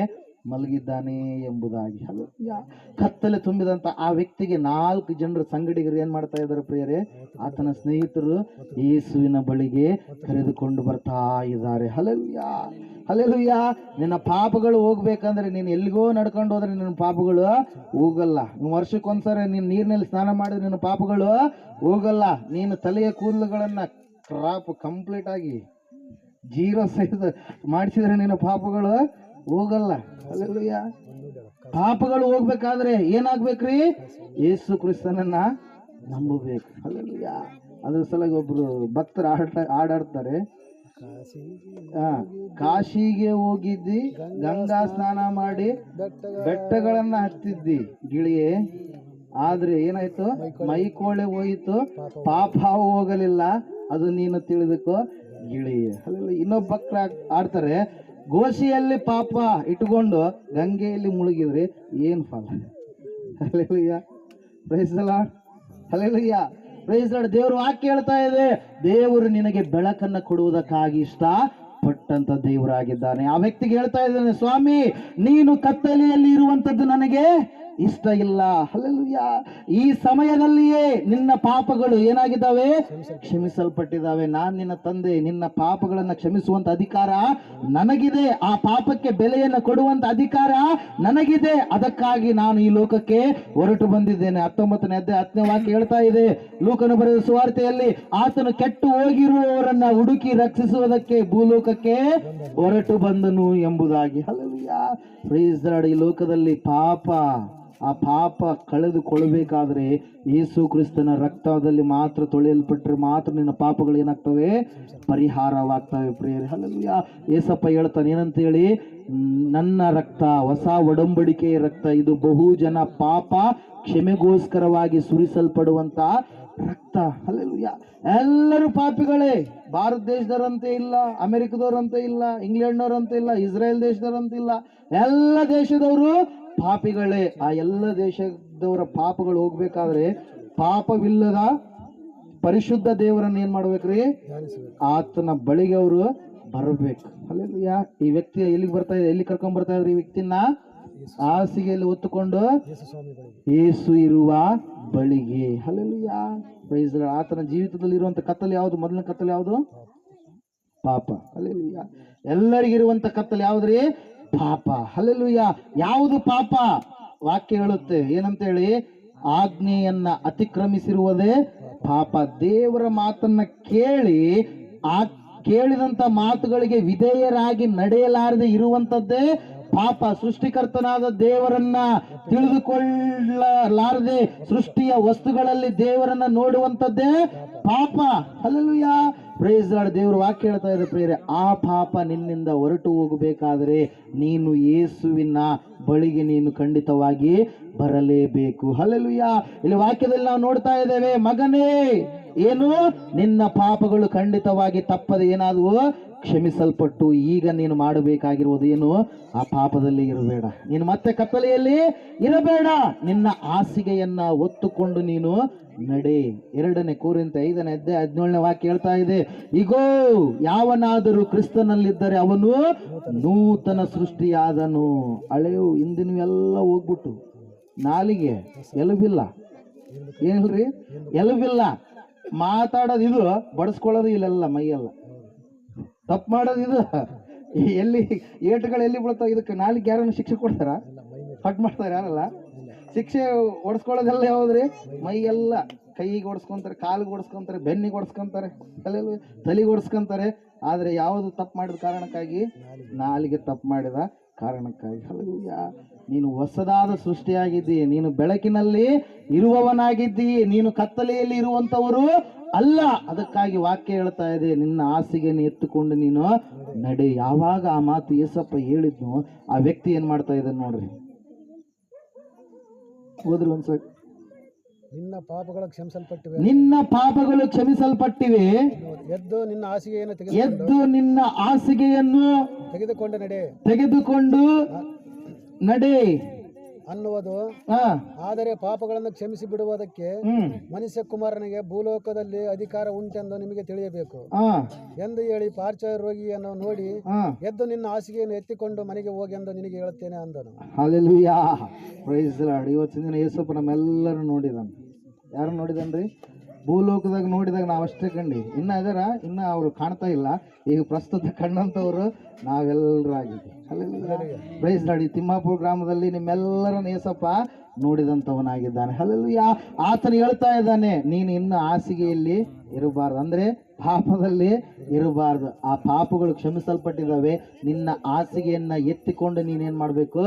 ಮಲಗಿದ್ದಾನೆ ಎಂಬುದಾಗಿ. ಹಲ್ಲೆಲೂಯಾ, ಕತ್ತಲೆ ತುಂಬಿದಂತ ಆ ವ್ಯಕ್ತಿಗೆ 4 ಜನರ ಸಂಗಡಿಗರು ಏನ್ ಮಾಡ್ತಾ ಇದ್ದಾರೆ ಪ್ರಿಯರೇ, ಆತನ ಸ್ನೇಹಿತರು ಯೇಸುವಿನ ಬಳಿಗೆ ಕರೆದುಕೊಂಡು ಬರ್ತಾ ಇದ್ದಾರೆ. ಹಲ್ಲೆಲೂಯಾ, ಹಲ್ಲೆಲೂಯಾ, ನಿನ್ನ ಪಾಪಗಳು ಹೋಗ್ಬೇಕಂದ್ರೆ ನೀನು ಎಲ್ಲಿಗೋ ನಡ್ಕೊಂಡು ಹೋದ್ರೆ ನಿನ್ನ ಪಾಪಗಳು ಹೋಗಲ್ಲ. ನೀವು ವರ್ಷಕ್ಕೊಂದ್ಸರಿ ನೀನು ನೀರಿನಲ್ಲಿ ಸ್ನಾನ ಮಾಡಿದ್ರೆ ನಿನ್ನ ಪಾಪಗಳು ಹೋಗಲ್ಲ. ನೀನು ತಲೆಯ ಕೂದಲುಗಳನ್ನ ಕ್ರಾಪ್ ಕಂಪ್ಲೀಟ್ ಆಗಿ 0 ಸೈಜ್ ಮಾಡಿಸಿದ್ರೆ ನಿನ್ನ ಪಾಪಗಳು ಹೋಗಲ್ಲ. ಹಲ್ಲೆಲೂಯಾ, ಪಾಪಗಳು ಹೋಗ್ಬೇಕಾದ್ರೆ ಏನಾಗ್ಬೇಕ್ರಿ, ಯೇಸು ಕ್ರಿಸ್ತನನ್ನ ನಂಬಬೇಕು. ಹಲ್ಲೆಲೂಯಾ, ಅದ್ರ ಸಲುವಾಗಿ ಒಬ್ರು ಭಕ್ತರು ಹಾಡಾಡ್ತಾರೆ, ಕಾಶಿಗೆ ಹೋಗಿದ್ದಿ, ಗಂಗಾ ಸ್ನಾನ ಮಾಡಿ ಬೆಟ್ಟಗಳನ್ನ ಹತ್ತಿದ್ದಿ ಗಿಳಿಯೇ, ಆದ್ರೆ ಏನಾಯ್ತು, ಮೈಕೋಳೆ ಹೋಯಿತು, ಪಾಪ ಹೋಗಲಿಲ್ಲ, ಅದು ನೀನು ತಿಳಿದುಕೋ ಗಿಳಿಯೇ. ಹಲ್ಲೆಲೂಯಾ, ಇನ್ನೊಬ್ಬ ಭಕ್ತರು ಆಡ್ತಾರೆ, ಗೋಶಿಯಲ್ಲಿ ಪಾಪ ಇಟ್ಕೊಂಡು ಗಂಗೆಯಲ್ಲಿ ಮುಳುಗಿದ್ರೆ ಏನ್ ಫಲ. Hallelujah, praise the Lord. Hallelujah, praise the Lord. ದೇವರು ವಾಕ್ಯ ಹೇಳ್ತಾ ಇದೆ, ದೇವರು ನಿನಗೆ ಬೆಳಕನ್ನ ಕೊಡುವುದಕ್ಕಾಗಿ ಇಷ್ಟ ಪಟ್ಟಂತ ದೇವರಾಗಿದ್ದಾನೆ. ಆ ವ್ಯಕ್ತಿಗೆ ಹೇಳ್ತಾ ಇದ್ದಾನೆ, ಸ್ವಾಮಿ ನೀನು ಕತ್ತಲೆಯಲ್ಲಿ ಇರುವಂತದ್ದು ನನಗೆ ಇಷ್ಟ ಇಲ್ಲ. ಹಲ್ಲೆಲೂಯ. ಈ ಸಮಯದಲ್ಲಿಯೇ ನಿನ್ನ ಪಾಪಗಳು ಏನಾಗಿದ್ದಾವೆ? ಕ್ಷಮಿಸಲ್ಪಟ್ಟಿದ್ದಾವೆ. ನಾನು ನಿನ್ನ ತಂದೆ, ನಿನ್ನ ಪಾಪಗಳನ್ನ ಕ್ಷಮಿಸುವಂತ ಅಧಿಕಾರ ನನಗಿದೆ. ಆ ಪಾಪಕ್ಕೆ ಬೆಲೆಯನ್ನು ಕೊಡುವಂತ ಅಧಿಕಾರ ನನಗಿದೆ. ಅದಕ್ಕಾಗಿ ನಾನು ಈ ಲೋಕಕ್ಕೆ ಹೊರಟು ಬಂದಿದ್ದೇನೆ. 19ನೇ ಅಧ್ಯಾಯ 10ನೇ ವಾಕ್ಯ ಹೇಳ್ತಾ ಇದೆ, ಲೂಕನು ಬರೆದ ಸುವಾರ್ತೆಯಲ್ಲಿ, ಆತನು ಕೆಟ್ಟು ಹೋಗಿರುವವರನ್ನ ಹುಡುಕಿ ರಕ್ಷಿಸುವುದಕ್ಕೆ ಭೂಲೋಕಕ್ಕೆ ಹೊರಟು ಬಂದನು ಎಂಬುದಾಗಿ. ಹಲ್ಲೆಲೂಯ. Praise the Lord. ಈ ಲೋಕದಲ್ಲಿ ಆ ಪಾಪ ಕಳೆದುಕೊಳ್ಳಬೇಕಾದ್ರೆ ಯೇಸು ಕ್ರಿಸ್ತನ ರಕ್ತದಲ್ಲಿ ಮಾತ್ರ ತೊಳೆಯಲ್ಪಟ್ಟರೆ ಮಾತ್ರ ನಿನ್ನ ಪಾಪಗಳು ಏನಾಗ್ತವೆ? ಪರಿಹಾರವಾಗ್ತವೆ ಪ್ರಿಯರೇ. ಹಲ್ಲೆಲೂಯ. ಯೇಸಪ್ಪ ಹೇಳ್ತಾನೆ ಏನಂತ ಹೇಳಿ, ನನ್ನ ರಕ್ತ, ಹೊಸ ಒಡಂಬಡಿಕೆಯ ರಕ್ತ, ಇದು ಬಹು ಜನ ಪಾಪ ಕ್ಷಮೆಗೋಸ್ಕರವಾಗಿ ಸುರಿಸಲ್ಪಡುವಂತ ರಕ್ತ. ಹಲ್ಲೆಲೂಯ. ಎಲ್ಲರೂ ಪಾಪಿಗಳೇ. ಭಾರತ ದೇಶದವರಂತೆ ಇಲ್ಲ, ಅಮೆರಿಕದವರಂತೆ ಇಲ್ಲ, ಇಂಗ್ಲೆಂಡ್ನವರಂತೆ ಇಲ್ಲ, ಇಸ್ರೇಲ್ ದೇಶದವರಂತೆ ಇಲ್ಲ, ಎಲ್ಲ ದೇಶದವರು ಪಾಪಿಗಳೇ. ಆ ಎಲ್ಲ ದೇಶದವರ ಪಾಪಗಳು ಹೋಗ್ಬೇಕಾದ್ರೆ ಪಾಪವಿಲ್ಲದ ಪರಿಶುದ್ಧ ದೇವರನ್ನ ಏನ್ ಮಾಡ್ಬೇಕ್ರಿ? ಆತನ ಬಳಿಗೆ ಅವರು ಬರಬೇಕು. ಹಲ್ಲೆಲೂಯ. ಈ ವ್ಯಕ್ತಿ ಎಲ್ಲಿಗೆ ಬರ್ತಾ ಇದೆ? ಎಲ್ಲಿ ಕರ್ಕೊಂಡ್ ಬರ್ತಾ ಇದ್ರು ಈ ವ್ಯಕ್ತಿನ? ಹಾಸಿಗೆಯಲ್ಲಿ ಹೊತ್ತುಕೊಂಡು ಯೇಸು ಇರುವ ಬಳಿಗೆ. ಹಲ್ಲೆಲೂಯ. Praise the Lord. ಆತನ ಜೀವಿತದಲ್ಲಿ ಇರುವಂತ ಕತ್ತಲೆ ಯಾವುದು? ಮೊದಲನೇ ಕತ್ತಲೆ ಯಾವುದು? ಪಾಪ. ಹಲ್ಲೆಲೂಯ. ಎಲ್ಲರಿಗಿರುವಂತ ಕತ್ತಲೆ ಯಾವ್ದ್ರಿ? ಪಾಪ. ಹಲ್ಲೆಲೂಯ. ಯಾವುದು ಪಾಪ? ವಾಕ್ಯ ಹೇಳುತ್ತೆ ಏನಂತ ಹೇಳಿ, ಆಜ್ಞೆಯನ್ನ ಅತಿಕ್ರಮಿಸಿರುವುದೇ ಪಾಪ. ದೇವರ ಮಾತನ್ನ ಕೇಳಿ ಆ ಕೇಳಿದಂತ ಮಾತುಗಳಿಗೆ ವಿಧೇಯರಾಗಿ ನಡೆಯಲಾರದೆ ಇರುವಂತದ್ದೇ ಪಾಪ. ಸೃಷ್ಟಿಕರ್ತನಾದ ದೇವರನ್ನ ತಿಳಿದುಕೊಳ್ಳಲಾರದೆ ಸೃಷ್ಟಿಯ ವಸ್ತುಗಳಲ್ಲಿ ದೇವರನ್ನ ನೋಡುವಂತದ್ದೇ ಪಾಪ. ಹಲ್ಲೆಲೂಯ. Praise the Lord. ದೇವರು ವಾಕ್ಯ ಹೇಳ್ತಾ ಇದೆ ಪ್ರಿಯರೇ, ಆ ಪಾಪ ನಿನ್ನಿಂದ ಹೊರಟು ಹೋಗಬೇಕಾದ್ರೆ ನೀನು ಯೇಸುವಿನ ಬಳಿಗೆ ನೀನು ಖಂಡಿತವಾಗಿ ಬರಲೇಬೇಕು. ಹಲ್ಲೆಲೂಯ. ಇಲ್ಲಿ ವಾಕ್ಯದಲ್ಲಿ ನಾವು ನೋಡ್ತಾ ಇದ್ದೇವೆ, ಮಗನೇ ಏನು ನಿನ್ನ ಪಾಪಗಳು ಖಂಡಿತವಾಗಿ ತಪ್ಪದೆ ಏನಾದವು? ಕ್ಷಮಿಸಲ್ಪಟ್ಟು. ಈಗ ನೀನು ಮಾಡಬೇಕಾಗಿರುವುದು ಏನು? ಆ ಪಾಪದಲ್ಲಿ ಇರಬೇಡ. ನೀನು ಮತ್ತೆ ಕತ್ತಲೆಯಲ್ಲಿ ಇರಬೇಡ. ನಿನ್ನ ಹಾಸಿಗೆಯನ್ನ ಒತ್ತುಕೊಂಡು ನೀನು ನಡೆ. 2ನೇ ಕೊರಿಂಥ 5ನೇ ಅಧ್ಯಾಯ 17ನೇ ವಾಕ್ಯ ಹೇಳ್ತಾ ಇದೆ, ಇಗೋ ಯಾವನಾದರೂ ಕ್ರಿಸ್ತನಲ್ಲಿದ್ದರೆ ಅವನು ನೂತನ ಸೃಷ್ಟಿಯಾದನು. ಹಳೆಯು ಹಿಂದಿನವೆಲ್ಲ ಹೋಗ್ಬಿಟ್ಟು ನಾಲಿಗೆ ಎಲುಬಿಲ್ಲ. ಏನಿಲ್ರಿ? ಎಲುಬಿಲ್ಲ. ಮಾತಾಡೋದು ಇದು, ಬಡಿಸ್ಕೊಳ್ಳೋದು ಇಲ್ಲೆಲ್ಲ ಮೈಯೆಲ್ಲ. ತಪ್ಪು ಮಾಡೋದು ಇದು. ಎಲ್ಲಿ ಏಟುಗಳು ಎಲ್ಲಿ ಬೀಳ್ತಾವ? ಇದಕ್ಕೆ ನಾಲಿಗೆ ಯಾರನ್ನು ಶಿಕ್ಷೆ ಕೊಡ್ತಾರ? ಕಟ್ ಮಾಡ್ತಾರ? ಯಾರಲ್ಲ ಶಿಕ್ಷೆ ಓಡಿಸ್ಕೊಳ್ಳೋದೆಲ್ಲ ಯಾವ್ದ್ರಿ? ಮೈಯೆಲ್ಲ. ಕೈಗೆ ಓಡಿಸ್ಕೊಂತಾರೆ, ಕಾಲಿಗೆ ಓಡಿಸ್ಕೊಂತಾರೆ, ಬೆನ್ನಿಗೆ ಓಡಿಸ್ಕೊಂತಾರೆ, ತಲೆಗೆ ಓಡಿಸ್ಕೊಂತಾರೆ. ಆದ್ರೆ ಯಾವುದು ತಪ್ಪು ಮಾಡಿದ ಕಾರಣಕ್ಕಾಗಿ? ನಾಲಿಗೆ ತಪ್ಪು ಮಾಡಿದ ಕಾರಣಕ್ಕಾಗಿ. ಹಲ್ಲೆಲೂಯ. ನೀನು ಹೊಸದಾದ ಸೃಷ್ಟಿಯಾಗಿದ್ದೀ. ನೀನು ಬೆಳಕಿನಲ್ಲಿ ಇರುವವನಾಗಿದ್ದೀ. ನೀನು ಕತ್ತಲೆಯಲ್ಲಿ ಇರುವಂತವರು ಅಲ್ಲ. ಅದಕ್ಕಾಗಿ ವಾಕ್ಯ ಹೇಳ್ತಾ ಇದೆ, ನಿನ್ನ ಹಾಸಿಗೆಯನ್ನು ಎತ್ತುಕೊಂಡು ನೀನು ನಡೆ. ಯಾವಾಗ ಆ ಮಾತು ಯೇಸಪ್ಪ ಹೇಳಿದ್ನು, ಆ ವ್ಯಕ್ತಿ ಏನ್ ಮಾಡ್ತಾ ಇದ್ದಾನೆ ನೋಡ್ರಿ. ಹೋದ್ರಿ ಒಂದ್ಸರಿ. ನಿನ್ನ ಪಾಪಗಳು ಕ್ಷಮಿಸಲ್ಪಟ್ಟಿವೆ. ನಿನ್ನ ಪಾಪಗಳು ಕ್ಷಮಿಸಲ್ಪಟ್ಟಿವೆ. ಎದ್ದು ನಿನ್ನ ಹಾಸಿಗೆಯನ್ನು ಎದ್ದು ನಿನ್ನ ಹಾಸಿಗೆಯನ್ನು ತೆಗೆದುಕೊಂಡು ನಡೆ ಅನ್ನುವುದು. ಆದರೆ ಪಾಪಗಳನ್ನು ಕ್ಷಮಿಸಿ ಬಿಡುವುದಕ್ಕೆ ಮನುಷ್ಯ ಕುಮಾರನಿಗೆ ಭೂಲೋಕದಲ್ಲಿ ಅಧಿಕಾರ ಉಂಟೆಂದು ನಿಮಗೆ ತಿಳಿಯಬೇಕು ಎಂದು ಹೇಳಿ ಪಾರ್ಶ್ವ ರೋಗಿಯನ್ನು ನೋಡಿ, ಎದ್ದು ನಿನ್ನ ಹಾಸಿಗೆಯನ್ನು ಎತ್ತಿಕೊಂಡು ಮನೆಗೆ ಹೋಗಿ ಎಂದು ನಿನಗೆ ಹೇಳುತ್ತೇನೆ ಅಂದನು. ಹಲ್ಲೆಲೂಯಾ. Praise the Lord. ಇವತ್ತಿನ ದಿನ ಯೇಸಪ್ಪ ನಮ್ಮೆಲ್ಲರೂ ನೋಡಿದಾನ. ಯಾರು ನೋಡಿದನ್ರಿ? ಭೂಲೋಕದಾಗ ನೋಡಿದಾಗ ನಾವು ಅಷ್ಟೇ ಕಂಡು, ಇನ್ನ ಅದರ ಇನ್ನ ಅವರು ಕಾಣ್ತಾ ಇಲ್ಲ. ಈಗ ಪ್ರಸ್ತುತ ಕಂಡಂತವ್ರು ನಾವೆಲ್ಲರೂ ಆಗಿದ್ದೀವಿ. ಹಲ್ಲೆಲೂಯಾ. Praise Lord. ಈ ತಿಮ್ಮಾಪುರ ಗ್ರಾಮದಲ್ಲಿ ನಿಮ್ಮೆಲ್ಲರನ್ನ ಯೇಸಪ್ಪ ನೋಡಿದಂಥವನಾಗಿದ್ದಾನೆ. ಹಲ್ಲೆಲೂಯಾ. ಆತನು ಹೇಳ್ತಾ ಇದ್ದಾನೆ, ನೀನು ಇನ್ನು ಹಾಸಿಗೆಯಲ್ಲಿ ಇರಬಾರ್ದು, ಅಂದ್ರೆ ಪಾಪದಲ್ಲಿ ಇರಬಾರ್ದು. ಆ ಪಾಪಗಳು ಕ್ಷಮಿಸಲ್ಪಟ್ಟಿದ್ದಾವೆ. ನಿನ್ನ ಹಾಸಿಗೆಯನ್ನ ಎತ್ತಿಕೊಂಡು ನೀನೇನ್ ಮಾಡ್ಬೇಕು?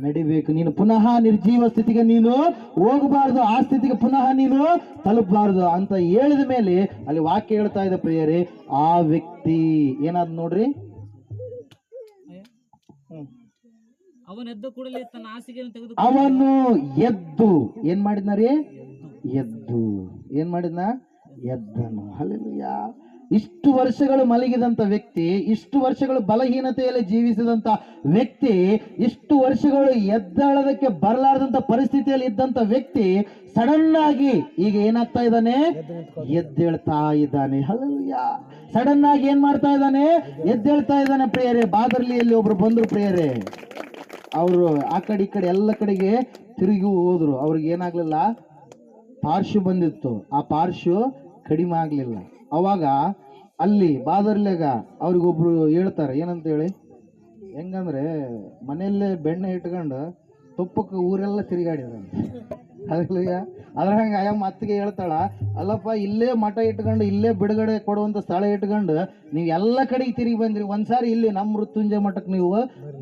ನಡಿಬೇಕು. ನೀನು ಪುನಃ ನಿರ್ಜೀವ ಸ್ಥಿತಿಗೆ ನೀನು ಹೋಗಬಾರ್ದು. ಆ ಸ್ಥಿತಿಗೆ ಪುನಃ ನೀನು ತಲುಪಬಾರ್ದು ಅಂತ ಹೇಳಿದ ಮೇಲೆ ಅಲ್ಲಿ ವಾಕ್ಯ ಹೇಳ್ತಾ ಇದೆ ಪ್ರಿಯರೇ, ಆ ವ್ಯಕ್ತಿ ಏನಾದ್ ನೋಡ್ರಿ, ಅವನು ಎದ್ದು ಕೂಡಲೇ ತನ್ನ ಹಾಸಿಗೆಯನ್ನು ತೆಗೆದು ಅವನು ಎದ್ದು ಏನ್ ಮಾಡಿದ್ನ ರೀ? ಎದ್ದು ಏನ್ ಮಾಡಿದ್ನ? ಎದ್ದನು. ಹಲ್ಲೆಲೂಯಾ. ಇಷ್ಟು ವರ್ಷಗಳು ಮಲಗಿದಂತ ವ್ಯಕ್ತಿ, ಇಷ್ಟು ವರ್ಷಗಳು ಬಲಹೀನತೆಯಲ್ಲಿ ಜೀವಿಸಿದಂತ ವ್ಯಕ್ತಿ, ಇಷ್ಟು ವರ್ಷಗಳು ಎದ್ದೇಳೋದಕ್ಕೆ ಬರಲಾರದಂತ ಪರಿಸ್ಥಿತಿಯಲ್ಲಿ ಇದ್ದಂತ ವ್ಯಕ್ತಿ ಸಡನ್ ಆಗಿ ಈಗ ಏನಾಗ್ತಾ ಇದ್ದಾನೆ? ಎದ್ದೇಳ್ತಾ ಇದ್ದಾನೆ. ಹಲ್ಲೆಲೂಯಾ. ಸಡನ್ ಆಗಿ ಏನ್ ಮಾಡ್ತಾ ಇದ್ದಾನೆ? ಎದ್ದೇಳ್ತಾ ಇದ್ದಾನೆ ಪ್ರಿಯರೇ. ಬಾದರ್ಲಿಯಲ್ಲಿ ಒಬ್ರು ಬಂದ್ರು ಪ್ರಿಯರೇ. ಅವರು ಆ ಕಡೆ ಈ ಕಡೆ ಎಲ್ಲ ಕಡೆಗೆ ತಿರುಗಿ ಹೋದ್ರು. ಅವ್ರಿಗೆ ಏನಾಗ್ಲಿಲ್ಲ, ಪಾರ್ಶ್ವ ಬಂದಿತ್ತು. ಆ ಪಾರ್ಶ್ವ ಕಡಿಮೆ ಆಗ್ಲಿಲ್ಲ. ಅವಾಗ ಅಲ್ಲಿ ಬಾದರ್ಲ್ಯಾಗ ಅವ್ರಿಗೊಬ್ರು ಹೇಳ್ತಾರೆ, ಏನಂತ ಹೇಳಿ, ಹೆಂಗಂದ್ರೆ ಮನೆಯಲ್ಲೇ ಬೆಣ್ಣೆ ಇಟ್ಕೊಂಡು ತುಪ್ಪಕ್ಕೆ ಊರೆಲ್ಲ ತಿರುಗಾಡಿದ್ರಂತೆ. ಅದ್ರಲ್ಲಿಯ ಅದ್ರ ಹಂಗೆ ಆಯಮ್ಮ ಅತ್ತಿಗೆ ಹೇಳ್ತಾಳ, ಅಲ್ಲಪ್ಪ ಇಲ್ಲೇ ಮಠ ಇಟ್ಕೊಂಡು ಇಲ್ಲೇ ಬಿಡುಗಡೆ ಕೊಡುವಂಥ ಸ್ಥಳ ಇಟ್ಕೊಂಡು ನೀವು ಎಲ್ಲ ಕಡೆಗೆ ತಿರುಗಿ ಬಂದ್ರಿ, ಒಂದ್ಸಾರಿ ಇಲ್ಲಿ ನಮ್ಮ ಮೃತ್ಯುಂಜಯ ಮಠಕ್ಕೆ ನೀವು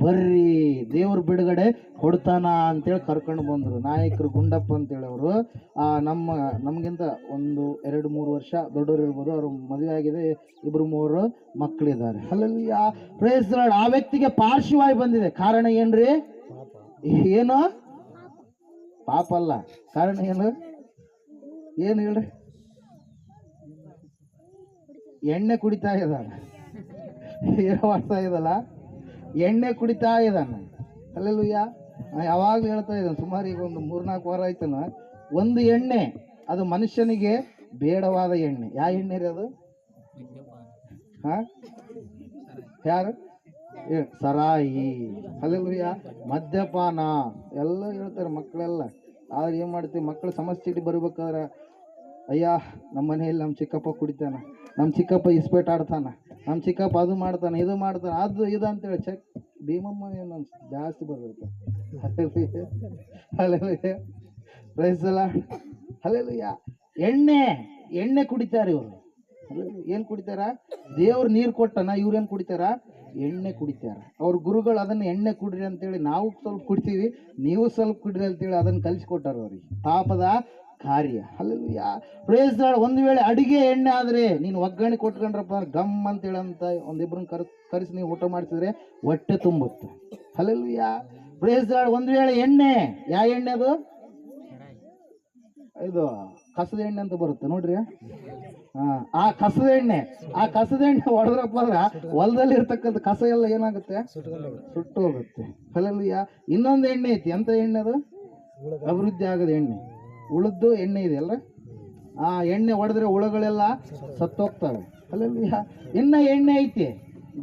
ಬರ್ರಿ, ದೇವ್ರ ಬಿಡುಗಡೆ ಕೊಡ್ತಾನ ಅಂತೇಳಿ ಕರ್ಕೊಂಡು ಬಂದರು. ನಾಯಕರು ಗುಂಡಪ್ಪ ಅಂತೇಳಿ ಅವರು ನಮಗಿಂತ 1, 2, 3 ವರ್ಷ ದೊಡ್ಡವರು ಇರ್ಬೋದು. ಅವರು ಮದುವೆ ಆಗಿದೆ, 2, 3 ಮಕ್ಕಳಿದ್ದಾರೆ. ಅಲ್ಲಲ್ಲಿ ಪ್ರೇಸ್ ಲಾರ್ಡ್. ಆ ವ್ಯಕ್ತಿಗೆ ಪಾರ್ಶ್ವವಾಯು ಬಂದಿದೆ. ಕಾರಣ ಏನ್ರಿ? ಏನು? ಪಾಪ ಅಲ್ಲ. ಕಾರಣ ಏನು? ಏನು ಹೇಳ್ರಿ? ಎಣ್ಣೆ ಕುಡಿತಾ ಇದ್ದಾನ. ಏನೋ ಮಾಡ್ತಾ ಇದ್ದಲ್ಲ, ಎಣ್ಣೆ ಕುಡಿತಾ ಇದ್ದಾನ. ಅಲ್ಲೆಲ್ಲೂಯ್ಯ. ಯಾವಾಗಲೂ ಹೇಳ್ತಾ ಇದ್ದಾನೆ, ಸುಮಾರು ಈಗ ಒಂದು 3-4 ವಾರ ಆಯ್ತನ. ಒಂದು ಎಣ್ಣೆ, ಅದು ಮನುಷ್ಯನಿಗೆ ಬೇಡವಾದ ಎಣ್ಣೆ. ಯಾವ ಎಣ್ಣೆ ರೀ ಅದು? ಯಾರು? ಸರಾಯಿ. ಅಲ್ಲೆಲ್ಲೂಯ್ಯ. ಮದ್ಯಪಾನ ಎಲ್ಲ ಹೇಳ್ತಾರೆ ಮಕ್ಕಳೆಲ್ಲ. ಆದ್ರೆ ಏನು ಮಾಡ್ತೀವಿ, ಮಕ್ಕಳು ಸಮಸ್ಯೆ ಚೀಟಿ ಬರ್ಬೇಕಾದ್ರೆ, ಅಯ್ಯ ನಮ್ಮ ಮನೆಯಲ್ಲಿ ನಮ್ಮ ಚಿಕ್ಕಪ್ಪ ಕುಡಿತಾನ, ನಮ್ಮ ಚಿಕ್ಕಪ್ಪ ಇಸ್ಪೇಟ್ ಆಡ್ತಾನ, ನಮ್ಮ ಚಿಕ್ಕಪ್ಪ ಅದು ಮಾಡ್ತಾನೆ, ಇದು ಮಾಡ್ತಾನೆ, ಅದು ಇದು ಅಂತೇಳಿ ಚೆಕ್ ಭೀಮಮ್ಮ ಏನು ಜಾಸ್ತಿ ಬರುತ್ತೆ. Hallelujah. Praise the Lord. Hallelujah. ಎಣ್ಣೆ ಕುಡಿತಾರೆ ಇವರು. ಏನು ಕುಡಿತಾರ? ದೇವ್ರು ನೀರು ಕೊಟ್ಟನ, ಇವ್ರೇನು ಕುಡಿತಾರ? ಎಣ್ಣೆ ಕುಡಿತಾರ. ಅವ್ರ ಗುರುಗಳು ಅದನ್ನು ಎಣ್ಣೆ ಕುಡ್ರಿ ಅಂತೇಳಿ ನಾವು ಸ್ವಲ್ಪ ಕುಡಿತೀವಿ, ನೀವು ಸ್ವಲ್ಪ ಕುಡ್ರಿ ಅಂತೇಳಿ ಅದನ್ನು ಕಲಿಸ್ಕೊಟ್ಟಾರ ಅವ್ರಿಗೆ. ಪಾಪದ ಕಾರ್ಯ. ಅಲ್ಲೆಲ್ಲೂಯ್ಯ. Praise the Lord. ಒಂದು ವೇಳೆ ಅಡಿಗೆ ಎಣ್ಣೆ ಆದರೆ ನೀನು ಒಗ್ಗರಣೆ ಕೊಟ್ಕೊಂಡ್ರಪ್ಪ ಗಮ್ ಅಂತೇಳಿ ಅಂತ ಒಂದಿಬ್ರನ್ನ ಕರೆಸಿ ನೀವು ಊಟ ಮಾಡಿಸಿದ್ರೆ ಹೊಟ್ಟೆ ತುಂಬುತ್ತೆ. ಅಲ್ಲೆಲ್ಲೂಯ್ಯ. Praise the Lord. ಒಂದು ವೇಳೆ ಎಣ್ಣೆ, ಯಾವ ಎಣ್ಣೆ ಅದು? ಇದು ಕಸದ ಎಣ್ಣೆ ಅಂತ ಬರುತ್ತೆ ನೋಡ್ರಿ. ಆ ಕಸದ ಎಣ್ಣೆ ಹೊಡೆದ್ರಪ್ಪ ಅಂದ್ರ ಹೊಲದಲ್ಲಿ ಇರ್ತಕ್ಕಂಥ ಕಸ ಎಲ್ಲ ಏನಾಗುತ್ತೆ? ಸುಟ್ಟು ಹೋಗುತ್ತೆ. ಅಲ್ಲೆಲ್ಲೂಯ್ಯ. ಇನ್ನೊಂದು ಎಣ್ಣೆ ಐತಿ. ಎಂತ ಎಣ್ಣೆ ಅದು? ಅಭಿವೃದ್ಧಿ ಆಗದ ಎಣ್ಣೆ. ಉಳಿದ್ದು ಎಣ್ಣೆ ಇದೆ ಅಲ್ಲ, ಆ ಎಣ್ಣೆ ಹೊಡೆದ್ರೆ ಹುಳಗಳೆಲ್ಲ ಸತ್ತೋಗ್ತವೆ. ಅಲ್ಲೆಲ್ಲೂಯ್ಯ. ಇನ್ನ ಎಣ್ಣೆ ಐತಿ.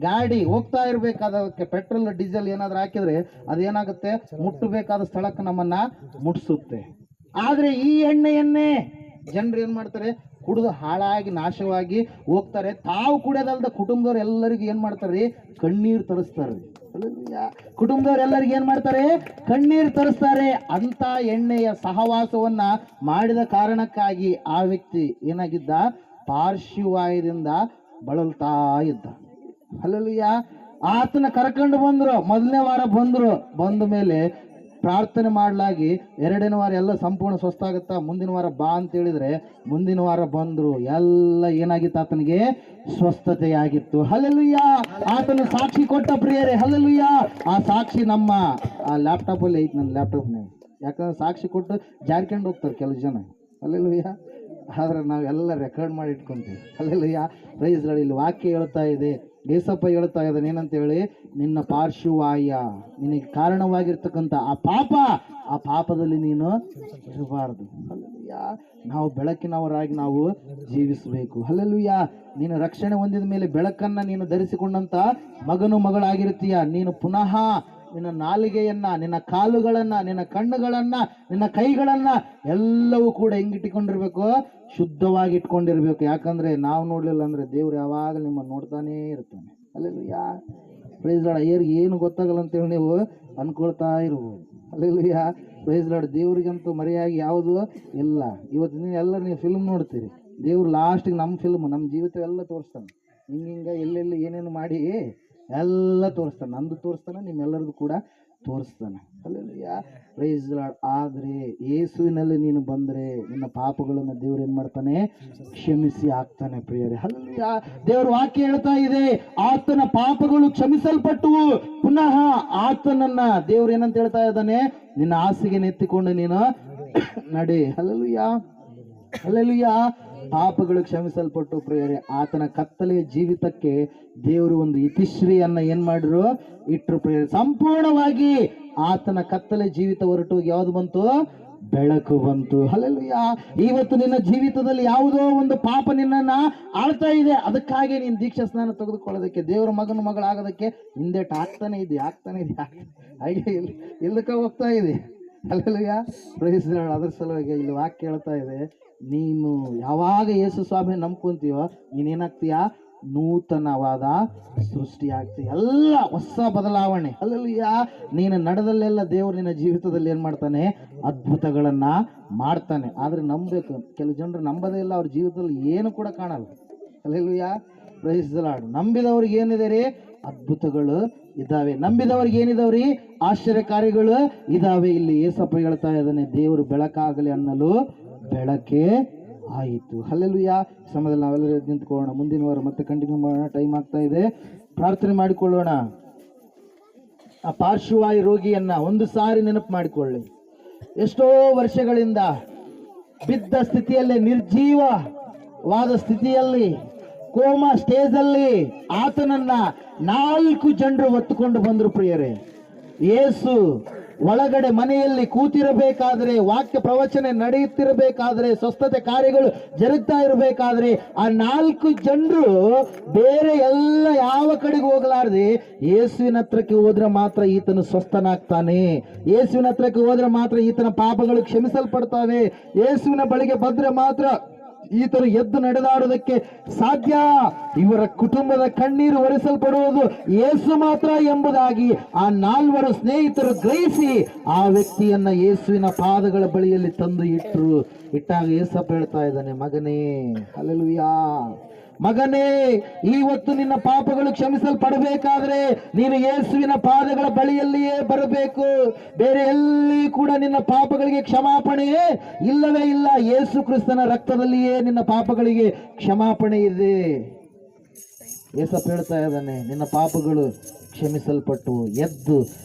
ಗಾಡಿ ಹೋಗ್ತಾ ಇರ್ಬೇಕಾದಕ್ಕೆ ಪೆಟ್ರೋಲ್ ಡೀಸೆಲ್ ಏನಾದ್ರು ಹಾಕಿದ್ರೆ ಅದೇನಾಗುತ್ತೆ? ಮುಟ್ಟಬೇಕಾದ ಸ್ಥಳಕ್ಕೆ ನಮ್ಮನ್ನ ಮುಟ್ಸುತ್ತೆ. ಆದ್ರೆ ಈ ಎಣ್ಣೆಯನ್ನೇ ಜನರು ಏನ್ ಮಾಡ್ತಾರೆ? ಕುಡಿದು ಹಾಳಾಗಿ ನಾಶವಾಗಿ ಹೋಗ್ತಾರೆ. ತಾವು ಕುಡಿಯೋದಲ್ದ ಕುಟುಂಬದವ್ರು ಎಲ್ಲರಿಗೂ ಏನ್ ಮಾಡ್ತಾರೆ? ಕಣ್ಣೀರು ತರಿಸ್ತಾರೆ. ಕುಟುಂಬದವ್ರು ಎಲ್ಲರಿಗೂ ಏನ್ ಮಾಡ್ತಾರೆ? ಕಣ್ಣೀರು ತರಿಸ್ತಾರೆ. ಅಂತ ಎಣ್ಣೆಯ ಸಹವಾಸವನ್ನ ಮಾಡಿದ ಕಾರಣಕ್ಕಾಗಿ ಆ ವ್ಯಕ್ತಿ ಏನಾಗಿದ್ದ? ಪಾರ್ಶ್ವವಾಯುದಿಂದ ಬಳಲ್ತಾ ಇದ್ದ. ಅಲ್ಲೆಲ್ಲೂಯ್ಯ. ಆತನ ಕರ್ಕೊಂಡು ಬಂದ್ರು. ಮೊದಲನೇ ವಾರ ಬಂದ ಮೇಲೆ ಪ್ರಾರ್ಥನೆ ಮಾಡಲಾಗಿ 2ನೇ ವಾರ ಎಲ್ಲ ಸಂಪೂರ್ಣ ಸ್ವಸ್ಥ ಆಗುತ್ತಾ, ಮುಂದಿನ ವಾರ ಬಾ ಅಂತ ಹೇಳಿದ್ರೆ ಮುಂದಿನ ವಾರ ಬಂದ್ರು. ಎಲ್ಲ ಏನಾಗಿತ್ತು? ಆತನಿಗೆ ಸ್ವಸ್ಥತೆಯಾಗಿತ್ತು. ಹಲ್ಲೆಲೂಯಾ. ಆತನು ಸಾಕ್ಷಿ ಕೊಟ್ಟ ಪ್ರಿಯರೇ. ಹಲ್ಲೆಲೂಯಾ. ಆ ಸಾಕ್ಷಿ ನಮ್ಮ ಲ್ಯಾಪ್ಟಾಪ್ ಅಲ್ಲಿ ಐತಿ, ನನ್ನ ಲ್ಯಾಪ್ಟಾಪ್ನಾಗ. ಯಾಕಂದ್ರೆ ಸಾಕ್ಷಿ ಕೊಟ್ಟು ಜಾರ್ಕೊಂಡು ಹೋಗ್ತಾರೆ ಕೆಲವು ಜನ. ಹಲ್ಲೆಲೂಯಾ. ಆದ್ರೆ ನಾವೆಲ್ಲ ರೆಕಾರ್ಡ್ ಮಾಡಿ ಇಟ್ಕೊಂತೀವಿ. ಹಲ್ಲೆಲೂಯಾ. Praise lord. ಇಲ್ಲಿ ವಾಕ್ಯ ಹೇಳ್ತಾ ಇದೆ, ಏಸಪ್ಪ ಹೇಳ್ತಾ ಇದ್ದಾನೆ ಏನಂತ ಹೇಳಿ, ನಿನ್ನ ಪಾರ್ಶ್ವವಾಯ, ನಿನಗೆ ಕಾರಣವಾಗಿರ್ತಕ್ಕಂಥ ಆ ಪಾಪದಲ್ಲಿ ನೀನು ಇರಬಾರ್ದು. ಹಲ್ಲೆಲೂಯಾ. ನಾವು ಬೆಳಕಿನವರಾಗಿ ನಾವು ಜೀವಿಸಬೇಕು. ಹಲ್ಲೆಲೂಯಾ. ನೀನು ರಕ್ಷಣೆ ಹೊಂದಿದ ಮೇಲೆ ಬೆಳಕನ್ನ ನೀನು ಧರಿಸಿಕೊಂಡಂತ ಮಗನು ಮಗಳಾಗಿರ್ತೀಯ. ನೀನು ಪುನಃ ನಿನ್ನ ನಾಲಿಗೆಯನ್ನ, ನಿನ್ನ ಕಾಲುಗಳನ್ನ, ನಿನ್ನ ಕಣ್ಣುಗಳನ್ನ, ನಿನ್ನ ಕೈಗಳನ್ನ ಎಲ್ಲವೂ ಕೂಡ ಹೆಂಗಿಟ್ಕೊಂಡಿರ್ಬೇಕು? ಶುದ್ಧವಾಗಿ ಇಟ್ಕೊಂಡಿರ್ಬೇಕು. ಯಾಕಂದ್ರೆ ನಾವು ನೋಡ್ಲಿಲ್ಲ ಅಂದ್ರೆ ದೇವ್ರು ಯಾವಾಗ ನಿಮ್ಮನ್ನು ನೋಡ್ತಾನೇ ಇರ್ತಾನೆ. ಅಲ್ಲೆಲ್ಲೂಯಾ. Praise lord. ಅಯ್ಯರಿಗೆ ಏನು ಗೊತ್ತಾಗಲ್ಲ ಅಂತೇಳಿ ನೀವು ಅನ್ಕೊಳ್ತಾ ಇರ್ಬೋದು. ಅಲ್ಲೆಲ್ಲೂಯಾ. Praise lord. ದೇವ್ರಿಗಂತೂ ಮರೆಯಾಗಿ ಯಾವುದು ಇಲ್ಲ. ಇವತ್ತು ಎಲ್ಲರೂ ನೀವು ಫಿಲ್ಮ್ ನೋಡ್ತೀರಿ, ದೇವ್ರು ಲಾಸ್ಟಿಗೆ ನಮ್ಮ ಫಿಲ್ಮ್, ನಮ್ಮ ಜೀವಿತ ಎಲ್ಲ ತೋರಿಸ್ತಾನೆ. ಹಿಂಗ ಎಲ್ಲೆಲ್ಲಿ ಏನೇನು ಮಾಡಿ ಎಲ್ಲ ತೋರಿಸ್ತಾನೆ. ನಂದು ತೋರಿಸ್ತಾನೆ, ನಿಮ್ಮೆಲ್ಲರದು ಕೂಡ ತೋರಿಸ್ತಾನೆ. ಅಲ್ಲೆಲ್ಲೂಯಾ. Praise Lord. ಆದರೆ ಯೇಸುವಿನಲ್ಲಿ ನೀನು ಬಂದರೆ ನಿನ್ನ ಪಾಪಗಳನ್ನು ದೇವ್ರು ಏನು ಮಾಡ್ತಾನೆ? ಕ್ಷಮಿಸಿ ಹಾಕ್ತಾನೆ ಪ್ರಿಯರೇ. ಅಲ್ಲೆಲ್ಲೂಯಾ. ದೇವ್ರ ವಾಕ್ಯ ಹೇಳ್ತಾ ಇದೆ, ಆತನ ಪಾಪಗಳು ಕ್ಷಮಿಸಲ್ಪಟ್ಟವು. ಪುನಃ ಆತನನ್ನ ದೇವ್ರು ಏನಂತ ಹೇಳ್ತಾ ಇದ್ದಾನೆ? ನಿನ್ನ ಹಾಸಿಗೆ ನೆತ್ತಿಕೊಂಡು ನೀನು ನಡೆ. ಅಲ್ಲೆಲ್ಲೂಯಾ. ಅಲ್ಲೆಲ್ಲೂಯಾ. ಪಾಪಗಳು ಕ್ಷಮಿಸಲ್ಪಟ್ಟು ಪ್ರಿಯರೇ. ಆತನ ಕತ್ತಲೆಯ ಜೀವಿತಕ್ಕೆ ದೇವರು ಒಂದು ಇತಿಶ್ರೀಯನ್ನ ಏನ್ ಮಾಡಿದ್ರು? ಇಟ್ರು ಪ್ರಿಯರೇ. ಸಂಪೂರ್ಣವಾಗಿ ಆತನ ಕತ್ತಲೆ ಜೀವಿತ ಹೊರಟೋಗಿ ಯಾವ್ದು ಬಂತು? ಬೆಳಕು ಬಂತು. ಹಲ್ಲೆಲೂಯ. ಇವತ್ತು ನಿನ್ನ ಜೀವಿತದಲ್ಲಿ ಯಾವುದೋ ಒಂದು ಪಾಪ ನಿನ್ನನ್ನ ಆಳ್ತಾ ಇದೆ, ಅದಕ್ಕಾಗಿ ನೀನು ದೀಕ್ಷಾ ಸ್ನಾನ ತೆಗೆದುಕೊಳ್ಳೋದಕ್ಕೆ, ದೇವರ ಮಗಳಾಗೋದಕ್ಕೆ ಹಿಂದೇಟ್ ಆಗ್ತಾನೆ ಇದೆ ಹಾಗೆ ಇಲ್ಲಕ್ಕೆ ಹೋಗ್ತಾ ಇದೆ. ಹಲ್ಲೆಲೂಯ. Praise Lord. ಅದ್ರ ಸಲುವಾಗಿ ಇಲ್ಲಿ ವಾಕ್ಯ ಕೇಳ್ತಾ ಇದೆ, ನೀನು ಯಾವಾಗ ಯೇಸು ಸ್ವಾಮಿ ನಂಬ್ಕೊಂತೀಯೋ ನೀನೇನಾಗ್ತೀಯಾ, ನೂತನವಾದ ಸೃಷ್ಟಿ ಆಗ್ತೀಯ, ಎಲ್ಲ ಹೊಸ ಬದಲಾವಣೆ. ಹಲ್ಲೆಲೂಯ. ನೀನು ನಡೆದಲ್ಲೆಲ್ಲ ದೇವರು ನಿನ್ನ ಜೀವಿತದಲ್ಲಿ ಏನು ಮಾಡ್ತಾನೆ, ಅದ್ಭುತಗಳನ್ನ ಮಾಡ್ತಾನೆ. ಆದ್ರೆ ನಂಬಬೇಕು. ಕೆಲವು ಜನರು ನಂಬದೇ ಇಲ್ಲ, ಅವ್ರ ಜೀವಿತದಲ್ಲಿ ಏನು ಕೂಡ ಕಾಣಲ್ಲ. ಹಲ್ಲೆಲೂಯ. Praise the lord. ನಂಬಿದವ್ರಿಗೆ ಏನಿದೆ ರೀ, ಅದ್ಭುತಗಳು ಇದಾವೆ. ನಂಬಿದವ್ರಿಗೆ ಏನಿದಾವ್ರಿ, ಆಶ್ಚರ್ಯ ಕಾರ್ಯಗಳು ಇದಾವೆ. ಇಲ್ಲಿ ಏಸಪ್ಪ ಹೇಳ್ತಾ ಇದ್ದಾನೆ, ದೇವರು ಬೆಳಕಾಗಲಿ ಅನ್ನಲು ಬೆಳಕೆ ಆಯಿತು. ಹಲ್ಲೆಲೂಯ. ಸಮಯದಲ್ಲಿ ನಾವೆಲ್ಲರೂ ಎದ್ದು ನಿಂತ್ಕೊಳ್ಳೋಣ. ಮುಂದಿನ ವಾರ ಮತ್ತೆ ಕಂಟಿನ್ಯೂ ಮಾಡೋಣ. ಟೈಮ್ ಆಗ್ತಾ ಇದೆ. ಪ್ರಾರ್ಥನೆ ಮಾಡಿಕೊಳ್ಳೋಣ. ಆ ಪಾರ್ಶ್ವವಾಯು ರೋಗಿಯನ್ನ ಒಂದು ಸಾರಿ ನೆನಪು ಮಾಡಿಕೊಳ್ಳಿ. ಎಷ್ಟೋ ವರ್ಷಗಳಿಂದ ಬಿದ್ದ ಸ್ಥಿತಿಯಲ್ಲಿ, ನಿರ್ಜೀವವಾದ ಸ್ಥಿತಿಯಲ್ಲಿ, ಕೋಮಾ ಸ್ಟೇಜ್ ಅಲ್ಲಿ ಆತನನ್ನ 4 ಜನರು ಹೊತ್ತುಕೊಂಡು ಬಂದ್ರು. ಪ್ರಿಯರೇ, ಯೇಸು ಒಳಗಡೆ ಮನೆಯಲ್ಲಿ ಕೂತಿರಬೇಕಾದ್ರೆ, ವಾಕ್ಯ ಪ್ರವಚನೆ ನಡೆಯುತ್ತಿರಬೇಕಾದ್ರೆ, ಸ್ವಸ್ಥತೆ ಕಾರ್ಯಗಳು ಜರುಗ್ತಾ ಇರಬೇಕಾದ್ರೆ, ಆ 4 ಜನರು ಬೇರೆ ಎಲ್ಲ ಯಾವ ಕಡೆಗೆ ಹೋಗಲಾರ್ದೆ ಯೇಸುವಿನ ಹತ್ರಕ್ಕೆ ಹೋದ್ರೆ ಮಾತ್ರ ಈತನು ಸ್ವಸ್ಥನಾಗ್ತಾನೆ. ಯೇಸುವಿನ ಹತ್ರಕ್ಕೆ ಹೋದ್ರೆ ಮಾತ್ರ ಈತನ ಪಾಪಗಳು ಕ್ಷಮಿಸಲ್ಪಡ್ತಾವೆ. ಯೇಸುವಿನ ಬಳಿಗೆ ಬಂದ್ರೆ ಮಾತ್ರ ಈತನು ಎದ್ದು ನಡೆದಾಡುವುದಕ್ಕೆ ಸಾಧ್ಯ. ಇವರ ಕುಟುಂಬದ ಕಣ್ಣೀರು ಒರೆಸಲ್ಪಡುವುದು ಯೇಸು ಮಾತ್ರ ಎಂಬುದಾಗಿ ಆ 4 ಸ್ನೇಹಿತರು ಗ್ರಹಿಸಿ ಆ ವ್ಯಕ್ತಿಯನ್ನ ಯೇಸುವಿನ ಪಾದಗಳ ಬಳಿಯಲ್ಲಿ ತಂದು ಇಟ್ಟಾಗ ಯೇಸಪ್ಪ ಹೇಳ್ತಾ ಇದ್ದಾನೆ, ಮಗನೇ, ಹಲ್ಲೆಲೂಯಾ, ಮಗನೇ, ಇವತ್ತು ನಿನ್ನ ಪಾಪಗಳು ಕ್ಷಮಿಸಲ್ಪಡಬೇಕಾದ್ರೆ ನೀನು ಯೇಸುವಿನ ಪಾದಗಳ ಬಳಿಯಲ್ಲಿಯೇ ಬರಬೇಕು. ಬೇರೆ ಎಲ್ಲಿ ಕೂಡ ನಿನ್ನ ಪಾಪಗಳಿಗೆ ಕ್ಷಮಾಪಣೆಯೇ ಇಲ್ಲವೇ ಇಲ್ಲ. ಯೇಸು ಕ್ರಿಸ್ತನ ರಕ್ತದಲ್ಲಿಯೇ ನಿನ್ನ ಪಾಪಗಳಿಗೆ ಕ್ಷಮಾಪಣೆ ಇದೆ. ಯೇಸಪ್ಪ ಹೇಳ್ತಾ ಇದ್ದಾನೆ, ನಿನ್ನ ಪಾಪಗಳು ಕ್ಷಮಿಸಲ್ಪಟ್ಟು ಎದ್ದು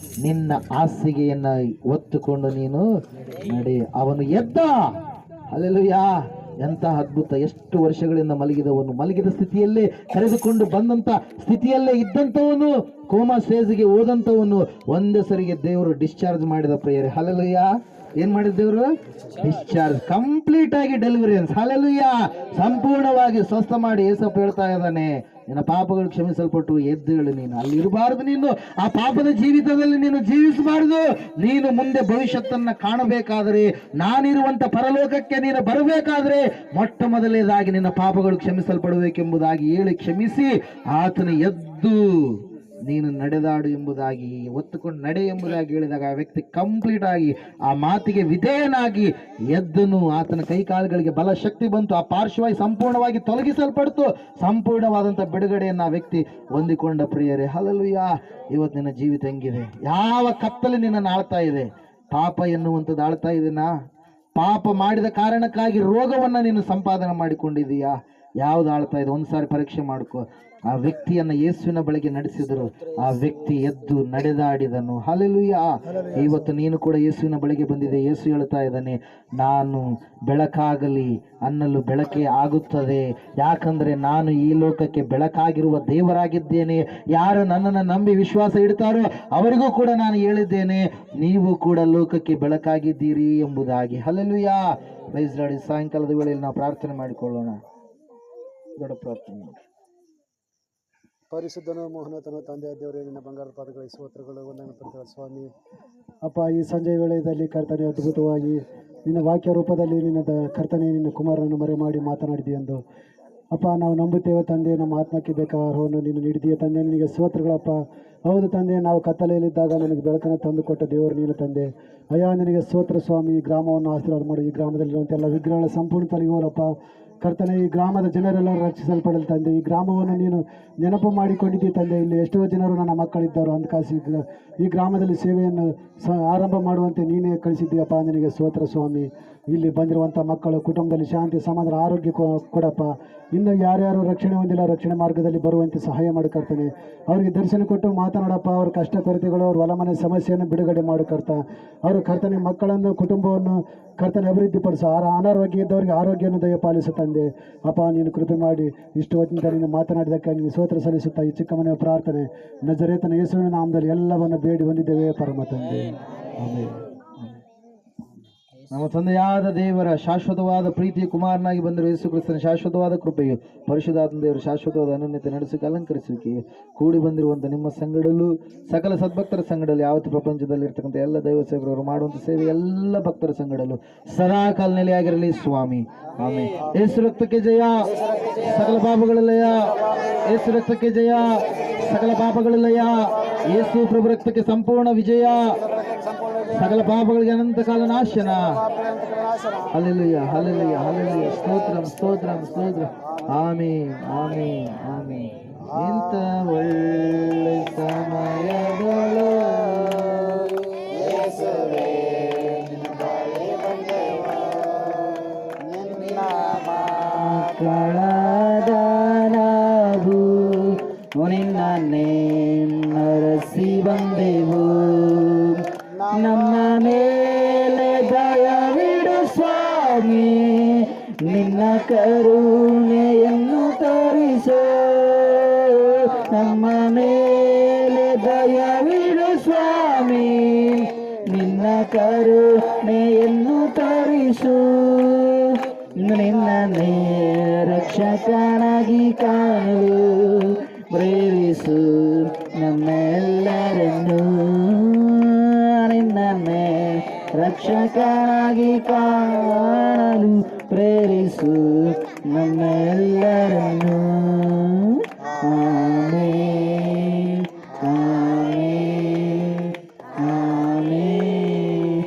ನಿನ್ನ ಹಾಸಿಗೆಯನ್ನ ಒತ್ತುಕೊಂಡು ನೀನು ನಡೆ. ಅವನು ಎದ್ದ. ಹಲ್ಲೆಲೂಯಾ. ಎಂಥ ಅದ್ಭುತ. ಎಷ್ಟು ವರ್ಷಗಳಿಂದ ಮಲಗಿದ ಸ್ಥಿತಿಯಲ್ಲೇ ಕರೆದುಕೊಂಡು ಬಂದಂತ ಸ್ಥಿತಿಯಲ್ಲೇ ಇದ್ದಂಥವನು, ಕೋಮಾ ಸ್ಟೇಜ್ಗೆ ಹೋದಂಥವನು ಒಂದೇ ಸರಿಗೆ ದೇವರು ಡಿಸ್ಚಾರ್ಜ್ ಮಾಡಿದ. ಪ್ರಿಯರೇ, ಹಲ್ಲೆಲೂಯಾ. ಏನ್ ಮಾಡಿದ ದೇವರು? ಡಿಸ್ಚಾರ್ಜ್, ಕಂಪ್ಲೀಟ್ ಆಗಿ ಡೆಲಿವರಿಯನ್ಸ್. ಹಲ್ಲೆಲೂಯಾ. ಸಂಪೂರ್ಣವಾಗಿ ಸ್ವಸ್ಥ ಮಾಡಿ ಯೇಸಪ್ಪ ಹೇಳ್ತಾ ಇದ್ದಾನೆ, ನಿನ್ನ ಪಾಪಗಳು ಕ್ಷಮಿಸಲ್ಪಟ್ಟು ಎದ್ದೇಳು. ನೀನು ಅಲ್ಲಿ ಇರಬಾರದು. ನೀನು ಆ ಪಾಪದ ಜೀವಿತದಲ್ಲಿ ನೀನು ಜೀವಿಸಬಾರದು. ನೀನು ಮುಂದೆ ಭವಿಷ್ಯತ್ತನ್ನ ಕಾಣಬೇಕಾದರೆ, ನಾನಿರುವಂತ ಪರಲೋಕಕ್ಕೆ ನೀನು ಬರಬೇಕಾದ್ರೆ ಮೊಟ್ಟ ಮೊದಲನೇದಾಗಿ ನಿನ್ನ ಪಾಪಗಳು ಕ್ಷಮಿಸಲ್ಪಡಬೇಕೆಂಬುದಾಗಿ ಹೇಳಿ ಕ್ಷಮಿಸಿ ಆತನ ಎದ್ದು ನೀನು ನಡೆದಾಡು ಎಂಬುದಾಗಿ, ಒತ್ತುಕೊಂಡು ನಡೆ ಎಂಬುದಾಗಿ ಹೇಳಿದಾಗ ಆ ವ್ಯಕ್ತಿ ಕಂಪ್ಲೀಟ್ ಆಗಿ ಆ ಮಾತಿಗೆ ವಿಧೇಯನಾಗಿ ಎದ್ದನು. ಆತನ ಕೈ ಕಾಲುಗಳಿಗೆ ಬಲ ಶಕ್ತಿ ಬಂತು. ಆ ಪಾರ್ಶ್ವವಾಯು ಸಂಪೂರ್ಣವಾಗಿ ತೊಲಗಿಸಲ್ಪಡ್ತು. ಸಂಪೂರ್ಣವಾದಂಥ ಬಿಡುಗಡೆಯನ್ನು ಆ ವ್ಯಕ್ತಿ ಹೊಂದಿಕೊಂಡ. ಪ್ರಿಯರೇ, ಹಲ್ಲೆಲೂಯಾ. ಇವತ್ತು ನಿನ್ನ ಜೀವಿತ ಹೆಂಗಿದೆ? ಯಾವ ಕತ್ತಲೆ ನಿನ್ನನ್ನು ಆಳ್ತಾ ಇದೆ? ಪಾಪ ಎನ್ನುವಂಥದ್ದು ಆಳ್ತಾ ಇದೆನಾ? ಪಾಪ ಮಾಡಿದ ಕಾರಣಕ್ಕಾಗಿ ರೋಗವನ್ನ ನೀನು ಸಂಪಾದನೆ ಮಾಡಿಕೊಂಡಿದೀಯಾ? ಯಾವ್ದು ಆಳ್ತಾ ಇದೆ? ಒಂದ್ಸಾರಿ ಪರೀಕ್ಷೆ ಮಾಡ್ಕೋ. ಆ ವ್ಯಕ್ತಿಯನ್ನ ಯೇಸುವಿನ ಬಳಿಗೆ ನಡೆಸಿದರು. ಆ ವ್ಯಕ್ತಿ ಎದ್ದು ನಡೆದಾಡಿದನು. ಹಲ್ಲೆಲೂಯಾ. ಇವತ್ತು ನೀನು ಕೂಡ ಯೇಸುವಿನ ಬಳಿಗೆ ಬಂದಿದೆ. ಯೇಸು ಹೇಳ್ತಾ ಇದ್ದಾನೆ, ನಾನು ಬೆಳಕಾಗಲಿ ಅನ್ನಲು ಬೆಳಕೆ ಆಗುತ್ತದೆ. ಯಾಕಂದ್ರೆ ನಾನು ಈ ಲೋಕಕ್ಕೆ ಬೆಳಕಾಗಿರುವ ದೇವರಾಗಿದ್ದೇನೆ. ಯಾರು ನನ್ನನ್ನು ನಂಬಿ ವಿಶ್ವಾಸ ಇಡ್ತಾರೋ ಅವರಿಗೂ ಕೂಡ ನಾನು ಹೇಳಿದ್ದೇನೆ, ನೀವು ಕೂಡ ಲೋಕಕ್ಕೆ ಬೆಳಕಾಗಿದ್ದೀರಿ ಎಂಬುದಾಗಿ. ಹಲ್ಲೆಲೂಯಾ. Praise Lord. ಸಾಯಂಕಾಲದ ವೇಳೆಯಲ್ಲಿ ನಾವು ಪ್ರಾರ್ಥನೆ ಮಾಡಿಕೊಳ್ಳೋಣ. ದೊಡ್ಡ ಪ್ರಾರ್ಥನೆ. ಪರಿಶುದ್ಧನು ಮೋಹನತನು ತಂದೆಯ ದೇವರೇ, ನಿನ್ನ ಬಂಗಾರ ಪಾದಗಳ ಸ್ತೋತ್ರಗಳು, ವಂದನೆ ಪಡ್ತಾರೆ ಸ್ವಾಮಿ. ಅಪ್ಪ, ಈ ಸಂಜೆ ವೇಳೆಯಲ್ಲಿ ಕರ್ತನೆ ಅದ್ಭುತವಾಗಿ ನಿನ್ನ ವಾಕ್ಯ ರೂಪದಲ್ಲಿ ಕರ್ತನೆ ನಿನ್ನ ಕುಮಾರನನ್ನು ಮರೆ ಮಾಡಿ ಮಾತನಾಡಿದೆಯೆಂದು ಅಪ್ಪ ನಾವು ನಂಬುತ್ತೇವೆ ತಂದೆ. ನಮ್ಮ ಆತ್ಮಕ್ಕೆ ಬೇಕಾದವನ್ನು ನೀನು ನೀಡಿದೆಯ ತಂದೆ. ನಿನಗೆ ಸ್ತೋತ್ರಗಳಪ್ಪ. ಹೌದು ತಂದೆ, ನಾವು ಕತ್ತಲೆಯಲ್ಲಿದ್ದಾಗ ನನಗೆ ಬೆಳಕನ್ನು ತಂದುಕೊಟ್ಟ ದೇವರು ನೀನು ತಂದೆ. ಅಯ್ಯ, ನಿನಗೆ ಸ್ತೋತ್ರ ಸ್ವಾಮಿ. ಈ ಗ್ರಾಮವನ್ನು ಆಶೀರ್ವಾದ ಮಾಡಿ. ಈ ಗ್ರಾಮದಲ್ಲಿರುವಂಥ ಎಲ್ಲ ವಿಗ್ರಹಗಳ ಸಂಪೂರ್ಣ ತೊಲಗುವರಪ್ಪ ಕರ್ತನೆ. ಈ ಗ್ರಾಮದ ಜನರೆಲ್ಲರೂ ರಕ್ಷಿಸಲ್ಪಡಲು ತಂದೆ. ಈ ಗ್ರಾಮವನ್ನು ನೀನು ನೆನಪು ಮಾಡಿಕೊಂಡಿದ್ದೀಯ ತಂದೆ. ಇಲ್ಲಿ ಎಷ್ಟೋ ಜನರು ನನ್ನ ಮಕ್ಕಳಿದ್ದರು ಅಂದ್ಕಾಸಿ ಈ ಗ್ರಾಮದಲ್ಲಿ ಸೇವೆಯನ್ನು ಆರಂಭ ಮಾಡುವಂತೆ ನೀನೇ ಕಳಿಸಿದ್ದೀಯಪ್ಪ. ನಿನಗೆ ಸ್ತೋತ್ರ ಸ್ವಾಮಿ. ಇಲ್ಲಿ ಬಂದಿರುವಂಥ ಮಕ್ಕಳು ಕುಟುಂಬದಲ್ಲಿ ಶಾಂತಿ ಸಮಾಧಾನ ಆರೋಗ್ಯ ಕೊಡಪ್ಪ. ಇನ್ನು ಯಾರ್ಯಾರು ರಕ್ಷಣೆ ಹೊಂದಿಲ್ಲ ರಕ್ಷಣೆ ಮಾರ್ಗದಲ್ಲಿ ಬರುವಂತೆ ಸಹಾಯ ಮಾಡಿ ಕರ್ತನೆ. ಅವರಿಗೆ ದರ್ಶನ ಕೊಟ್ಟು ಮಾತನಾಡಪ್ಪ. ಅವ್ರ ಕಷ್ಟ ಕೊರತೆಗಳು, ಅವ್ರ ಹೊಲ ಮನೆ ಸಮಸ್ಯೆಯನ್ನು ಬಿಡುಗಡೆ ಮಾಡು ಕರ್ತ. ಅವರು ಕರ್ತನೆ ಮಕ್ಕಳನ್ನು ಕುಟುಂಬವನ್ನು ಕರ್ತನೆ ಅಭಿವೃದ್ಧಿಪಡಿಸು. ಅನಾರೋಗ್ಯ ಇದ್ದವರಿಗೆ ಆರೋಗ್ಯವನ್ನು ದಯಪಾಲಿಸು ತಂದೆ. ಅಪ್ಪ, ನೀನು ಕೃಪೆ ಮಾಡಿ ಇಷ್ಟು ಹೊತ್ತಿನಿಂದ ನೀನು ಮಾತನಾಡಿದ್ದಕ್ಕೆ ನಿಮಗೆ ಸ್ತೋತ್ರ ಸಲ್ಲಿಸುತ್ತಾ ಈ ಚಿಕ್ಕ ಮನೆಯ ಪ್ರಾರ್ಥನೆ ನಜರೇತನ ಯೇಸುವಿನ ನಾಮದಲ್ಲಿ ಎಲ್ಲವನ್ನು ಬೇಡಿ ಹೊಂದಿದ್ದೇವೆ ಪರಮ ತಂದೆ. ಆಮೆನ್. ನಮ್ಮ ತಂದೆಯಾದ ದೇವರ ಶಾಶ್ವತವಾದ ಪ್ರೀತಿ ಕುಮಾರನಾಗಿ ಬಂದಿರುವ ಯೇಸು ಕ್ರಿಸ್ತನ ಶಾಶ್ವತವಾದ ಕೃಪೆಯು ಪರಿಶುದ್ಧಾತ್ಮ ದೇವರ ಶಾಶ್ವತವಾದ ಅನನ್ಯತೆ ನಡೆಸಿಕೆ ಅಲಂಕರಿಸುವಿಕೆಯು ಕೂಡಿ ಬಂದಿರುವಂಥ ನಿಮ್ಮ ಸಂಗಡಲ್ಲೂ ಸಕಲ ಸದ್ಭಕ್ತರ ಸಂಗಡಲ್ಲಿ ಯಾವತ್ತು ಪ್ರಪಂಚದಲ್ಲಿ ಇರ್ತಕ್ಕಂಥ ಎಲ್ಲ ದೈವ ಸೇವಕರು ಮಾಡುವಂಥ ಸೇವೆ ಎಲ್ಲ ಭಕ್ತರ ಸಂಗಡಲ್ಲೂ ಸದಾ ಕಾಲ ನೆಲೆಯಾಗಿರಲಿ ಸ್ವಾಮಿ. ಆಮೇಲೆ ಯೇಸು ರಕ್ತಕ್ಕೆ ಜಯ, ಸಕಲ ಪಾಪಗಳಲ್ಲಯ. ಯೇಸು ರಕ್ತಕ್ಕೆ ಜಯ, ಸಕಲ ಪಾಪಗಳಲ್ಲಯ. ಯೇಸು ಪ್ರಭು ರಕ್ತಕ್ಕೆ ಸಂಪೂರ್ಣ ವಿಜಯ, ಸಕಲ ಪಾಪಗಳಿಗೆ ಅನಂತ ಕಾಲ ನಾಶನ. Hallelujah, hallelujah, hallelujah. ಸ್ತೋತ್ರಂ, ಸ್ತೋತ್ರಂ, ಸ್ತೋತ್ರ. ಆಮೀನ್, ಆಮೀನ್, ಆಮೀನ್. ಇಂಥ ಒಳ್ಳೆ ಸಮಯಗಳು ಮಕ್ಕಳಾದ ನಾವು ನಿನ್ನನ್ನೇ ನರಸಿ ಬಂದೆವು. ನಮ್ಮ ಮೇಲೆ ದಯವಿಡು ಸ್ವಾಮಿ, ನಿನ್ನ ಕರುಣೆಯನ್ನು ತೋರಿಸೋ. ನಮ್ಮ ಮೇಲೆ ದಯವಿಡು ಸ್ವಾಮಿ, ನಿನ್ನ ಕರುಣೆಯನ್ನು ತೋರಿಸು. ನಿನ್ನನ್ನೇ ರಕ್ಷಕನಾಗಿ ಕಾಣಲು ಪ್ರೇರಿಸು ನಮ್ಮೆಲ್ಲರನ್ನು. ನಿನ್ನನ್ನೇ ರಕ್ಷಕನಾಗಿ ಕಾಣಲು ಪ್ರೇರಿಸು ನಮ್ಮೆಲ್ಲರನ್ನು. Amen, amen, amen.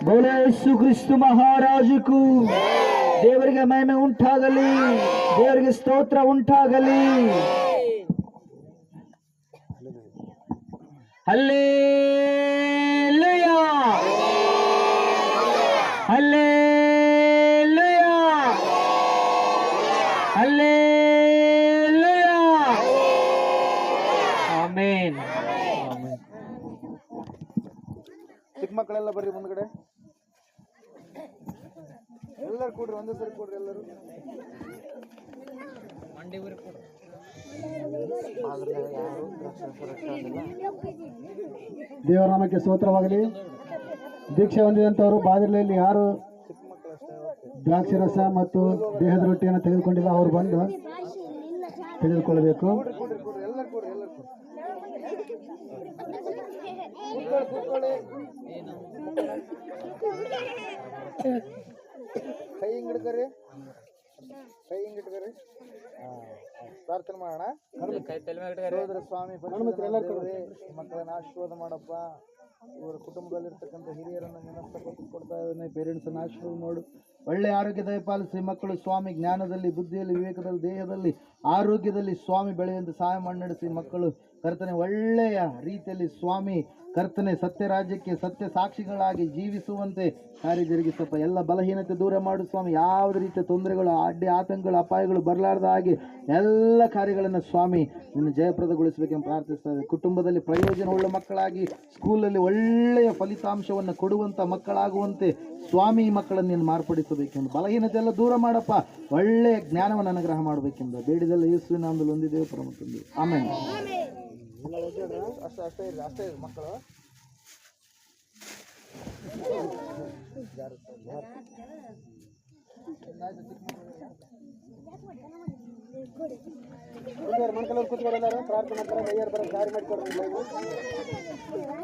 ಬೋಲೋ ಯೇಸು ಕ್ರಿಸ್ತ ಮಹಾರಾಜಕ್ಕೂ ದೇವರಿಗೆ ಮಹಿಮೆ ಉಂಟಾಗಲಿ, ದೇವರಿಗೆ ಸ್ತೋತ್ರ ಉಂಟಾಗಲಿ. Hallelujah, hallelujah, hallelujah. ಆಮೆನ್. ಚಿಕ್ಕ ಮಕ್ಕಳೆಲ್ಲ ಬರ್ರಿ ಮುಂದ್ಗಡೆ. ಎಲ್ಲರೂ ಕೂಡ್ರಿ, ಒಂದೇ ಸರಿ ಕೂಡ್ರಿ ಎಲ್ಲರೂ. ದೇವರ ನಾಮಕ್ಕೆ ಸ್ತೋತ್ರವಾಗಲಿ. ದೀಕ್ಷೆ ಹೊಂದಿದಂಥವರು ಬಾಗಿಲಲ್ಲಿ ಯಾರು ದ್ರಾಕ್ಷಿ ರಸ ಮತ್ತು ದೇಹದ ರೊಟ್ಟಿಯನ್ನು ತೆಗೆದುಕೊಂಡಿಲ್ಲ ಅವರು ಬಂದು ತೆಗೆದುಕೊಳ್ಳಬೇಕು. ಕೈ ಹಿಂಗಿಡ್ಕರಿ, ಕೈ ಹಿಂಗಿಟ್ಕರಿ. ಪ್ರಾರ್ಥನೆ ಮಾಡೋಣ. ಸ್ವಾಮಿ ಮಕ್ಕಳನ್ನ ಆಶೀರ್ವಾದ ಮಾಡಪ್ಪ. ಇವರ ಕುಟುಂಬದಲ್ಲಿರ್ತಕ್ಕಂಥ ಹಿರಿಯರನ್ನು ಕೊಡ್ತಾ ಇದ್ದಾನೆ. ಪೇರೆಂಟ್ಸನ್ನು ಆಶೀರ್ವಾದ ಮಾಡು. ಒಳ್ಳೆ ಆರೋಗ್ಯ ದಯಪಾಲಿಸಿ ಮಕ್ಕಳು ಸ್ವಾಮಿ ಜ್ಞಾನದಲ್ಲಿ, ಬುದ್ಧಿಯಲ್ಲಿ, ವಿವೇಕದಲ್ಲಿ, ದೇಹದಲ್ಲಿ, ಆರೋಗ್ಯದಲ್ಲಿ ಸ್ವಾಮಿ ಬೆಳೆಯುವಂತೆ ಸಹಾಯ ಮಾಡಿ ನಡೆಸಿ. ಮಕ್ಕಳು ಕರ್ತನೆ ಒಳ್ಳೆಯ ರೀತಿಯಲ್ಲಿ ಸ್ವಾಮಿ ಕರ್ತನೆ ಸತ್ಯ ರಾಜ್ಯಕ್ಕೆ ಸತ್ಯ ಸಾಕ್ಷಿಗಳಾಗಿ ಜೀವಿಸುವಂತೆ ಕಾರ್ಯ ಜರುಗಿಸಪ್ಪ. ಎಲ್ಲ ಬಲಹೀನತೆ ದೂರ ಮಾಡು ಸ್ವಾಮಿ. ಯಾವುದೇ ರೀತಿಯ ತೊಂದರೆಗಳು, ಅಡ್ಡಿ ಆತಂಕಗಳು, ಅಪಾಯಗಳು ಬರಲಾರ್ದ ಹಾಗೆ ಎಲ್ಲ ಕಾರ್ಯಗಳನ್ನು ಸ್ವಾಮಿ ನಿನ್ನ ಜಯಪ್ರದಗೊಳಿಸಬೇಕೆಂದು ಪ್ರಾರ್ಥಿಸ್ತದೆ. ಕುಟುಂಬದಲ್ಲಿ ಪ್ರಯೋಜನವುಳ್ಳ ಮಕ್ಕಳಾಗಿ, ಸ್ಕೂಲಲ್ಲಿ ಒಳ್ಳೆಯ ಫಲಿತಾಂಶವನ್ನು ಕೊಡುವಂಥ ಮಕ್ಕಳಾಗುವಂತೆ ಸ್ವಾಮಿ ಈ ಮಕ್ಕಳನ್ನು ನೀನು ಮಾರ್ಪಡಿಸಬೇಕೆಂದು, ಬಲಹೀನತೆ ಎಲ್ಲ ದೂರ ಮಾಡಪ್ಪ. ಒಳ್ಳೆಯ ಜ್ಞಾನವನ್ನು ಅನುಗ್ರಹ ಮಾಡಬೇಕೆಂದು ಬೇಡಿದೆಲ್ಲ ಯೇಸುವಿನ ನಾಮದಲ್ಲಿ ಹೊಂದಿದ್ದೇವೆ ಪರಮ ತಂದೆ. ಆಮೇಲೆ ಅಷ್ಟೇ ಇರಿ ಮಕ್ಕಳು.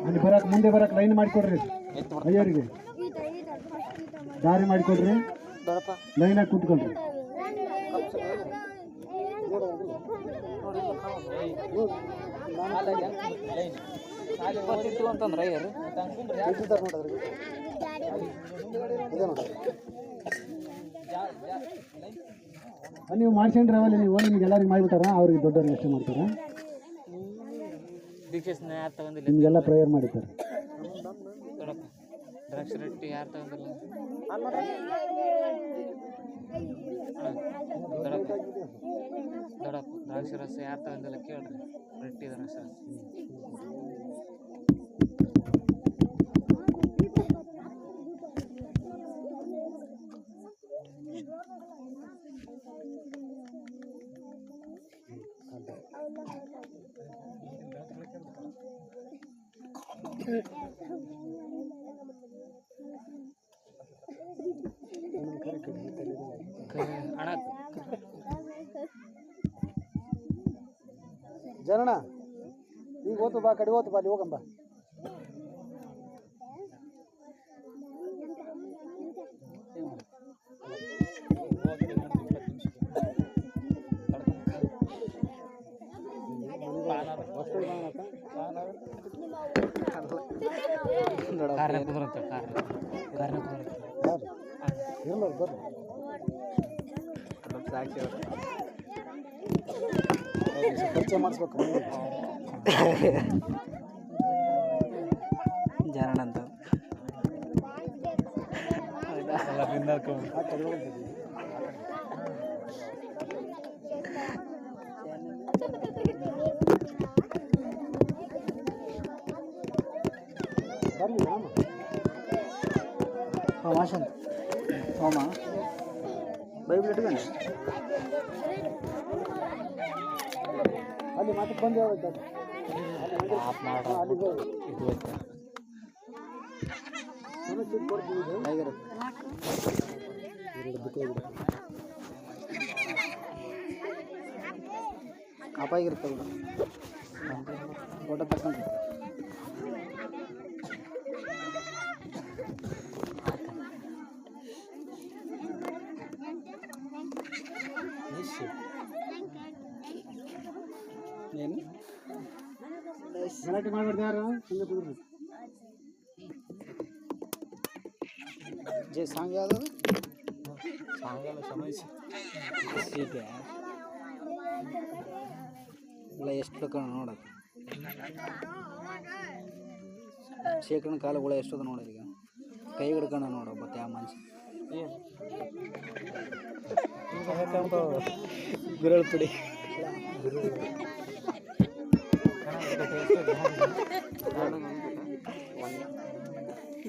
ಅಲ್ಲಿ ಬರಕ್ ಮುಂದೆ ಬರಕ್ ಲೈನ್ ಮಾಡಿಕೊಡ್ರಿ. ಅಯ್ಯರಿಗೆ ದಾರಿ ಮಾಡಿಕೊಡ್ರಿ. ಲೈನಾಗಿ ಕೂತ್ಕೊಳ್ರಿ. ನೀವು ಮಾಡ್ಸ್ಕೊಂಡ್ರೆ ಅವಲ್ಲಿ ನೀವು ನಿಮ್ಗೆ ಎಲ್ಲರಿಗೆ ಮಾಡಿಬಿಟ್ಟಾರ, ಅವ್ರಿಗೆ ದೊಡ್ಡವ್ರಿಗೆ ಅಷ್ಟೇ ಮಾಡ್ತಾರ. ನಿಮ್ಗೆಲ್ಲ ಪ್ರೇಯರ್ ಮಾಡಿದ್ದಾರೆ. ದ್ರಾಕ್ಷಿ ರಸ ಯಾರು ತಗೊಂಡಿಲ್ಲ ಕೇಳ್ರಿ. ರೊಟ್ಟಿ ದ್ರಾಕ್ಷಿ ರಸ. ಅಣ್ಣ ಜನಣ ಈಗ ಓತು ಬಾ ಕಡೆ ಓತು ಬಾ ಅಲ್ಲಿ ಹೋಗಂಬ ಕಾರ್ನ ಕುದುರಂತ ಕಾರ್ನ ಕುದುರಂತ ಪರಿಚಯ ಮಾಡಿಸ್ಬೇಕು ಜನನ ಅಂತ ಮಾಶಂತ ಹೋಮ ಬೈಬಲ್ ಇಟ್ಕೊಂಡು ಅಲ್ಲಿ ಮತ್ತೆ ಬಂದು ಇದು ಅಪಾಗಿರುತ್ತೆ ಫೋಟೋ ತಗೊಂಡು ಏನು ಗಲಾಟೆ ಮಾಡಬಾರ್ದು ಯಾರು ಹಂಗೆ ಕುದುರ್ರಿ ಜೈ ಸಾಂಗ್ ಯಾವುದು ಸಾಂಗಲ್ಲ ಸಮಸ್ಯೆ ಇದೆ ಇಲ್ಲ ಎಷ್ಟು ತಗೊಂಡು ನೋಡೋದು ಶೇಖರಣ ಕಾಲುಗಳ ಎಷ್ಟೊಂದು ನೋಡೋದು ಈಗ ಕೈ ಹಿಡ್ಕೊಂಡು ನೋಡೋ ಮತ್ತೆ ಯಾವ ಮನುಷ್ಯ ಗುರಳ್ ಪುಡಿ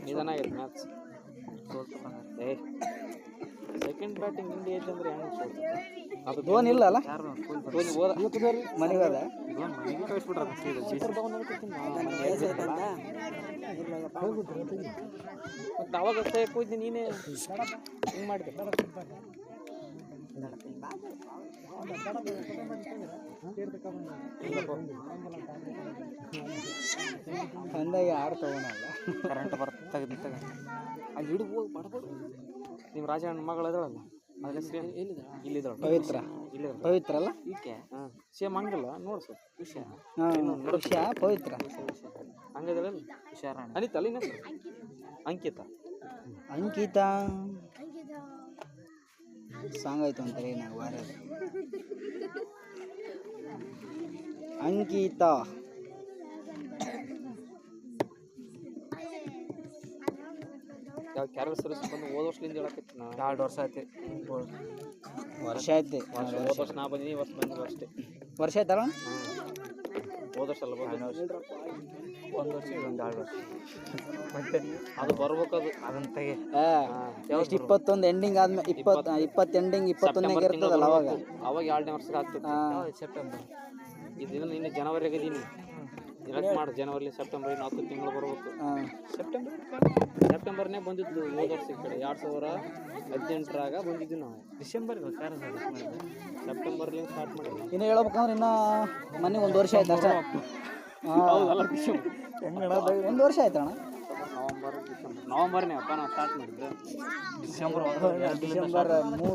ನಿಧಾನ ಆಗೈತೆ ಮ್ಯಾಚ್ ಸೆಕೆಂಡ್ ಬ್ಯಾಟಿಂಗ್ ಇಂಡಿಯಾ ಐತೆ ಅಂದ್ರೆ ಹೆಂಗೆ ಅದು ಧೋನಿ ಇಲ್ಲ ಅಲ್ಲ ಧೋನಿ ಹೋದ ಮನೆಗೆ ಹೋದ ಮನೆಗೆ ಕಳಿಸ್ಬಿಟ್ರೆ ಮತ್ತೆ ಅವಾಗ ಹೋಯ್ತು ನೀನೇ ಹಿಂಗೆ ಮಾಡಿದೆ ಅಂದಾಗ ಆಡ್ ತಗೋಣಲ್ಲ ಕರೆಂಟ್ ಬರ್ತದೆ ತೆಗೆದು ಅಲ್ಲಿ ಹಿಡಿದು ಹೋಗಿ ಮಾಡ್ಬೋದು ನಿಮ್ಮ ರಾಜಣ್ಣ ಮಗಳು ಇದ್ದಾಳಲ್ಲ ಅದ್ರ ಹೆಸರು ಇಲ್ಲಿದ್ದಾಳೆ ಪವಿತ್ರ ಇಲ್ಲಿದ್ದಾಳೆ ಪವಿತ್ರ ಅಲ್ಲ ಈಕೆ ಹಾಂ ಸೇಮ್ ಹಂಗಿಲ್ಲ ನೋಡು ಸರ್ ವಿಷಯ ವಿಷಯ ಪವಿತ್ರ ಹಂಗಿದಾಳಲ್ಲ ಹುಷಾರಾಣಿ ಅನಿತಾ ಅಲ್ಲಿ ಹೆಸರು ಅಂಕಿತಾ ಅಂಕಿತಾ ಸಾಂಗ್ ಆಯ್ತು ಅಂತಾರೆ ನಾವು ವಾರ ಅಂಕಿತಾ ಯಾವ ಕ್ಯಾರಲ್ ಸರ್ವಿಸ್ ಬಂದು ಹೋದ ವರ್ಷದಿಂದ ಹೇಳಕತ್ತಿ ನಾ 2 ವರ್ಷ ಆಯ್ತು ವರ್ಷ ಆಯ್ತು ಹೋದ ವರ್ಷ ನಾ ಬಂದಿನಿ ವರ್ಷ ಬಂದಿಲ್ಲ ಅಷ್ಟೇ ವರ್ಷ ಆಯ್ತಲ್ಲ ಹೋದ ವರ್ಷ ಅಲ್ಲ ಒಂದು ವರ್ಷ ಒಂದು 2 ವರ್ಷ ಮತ್ತೆ ಅದು ಬರ್ಬೇಕದು ಅದನ್ನ ತೆಗೆ ಎಷ್ಟು 21 ಎಂಡಿಂಗ್ ಆದ್ಮೇಲೆ 20 ಎಂಡಿಂಗ್ 21 ಇರ್ತದಲ್ಲ ಅವಾಗ 2ನೇ ವರ್ಷಕ್ಕೆ ಆಗ್ತದೆ ಸೆಪ್ಟೆಂಬರ್ ಇದನ್ನ ಇನ್ನು ಜನವರಿಗೆ ಇದೀನಿ ಇರಕ್ಕೆ ಮಾಡಿ ಜನವರಿ ಸೆಪ್ಟೆಂಬರ್ 4 ತಿಂಗಳು ಬರ್ಬೇಕು ಸೆಪ್ಟೆಂಬರ್ನೇ ಬಂದಿದ್ದು ಹೋದ ವರ್ಷ ಈ ಕಡೆ 2018ರಾಗ ಬಂದಿದ್ವಿ ನಾವು ಡಿಸೆಂಬರ್ ಸೆಪ್ಟೆಂಬರ್ಲಿಂದ ಸ್ಟಾರ್ಟ್ ಮಾಡಿದ್ವಿ ಇನ್ನು ಹೇಳ್ಬೇಕಂದ್ರೆ ಇನ್ನು ಮೊನ್ನೆ 1 ವರ್ಷ ಆಯ್ತು ಅಷ್ಟೇ ಒಂದು ವರ್ಷ ಆಯ್ತು ಅಣ್ಣ ನವಂಬರ್ನೇ ಅಪ್ಪ ನಾವು ಸ್ಟಾರ್ಟ್ ಮಾಡಿದ್ದು ಡಿಸೆಂಬರ್ 3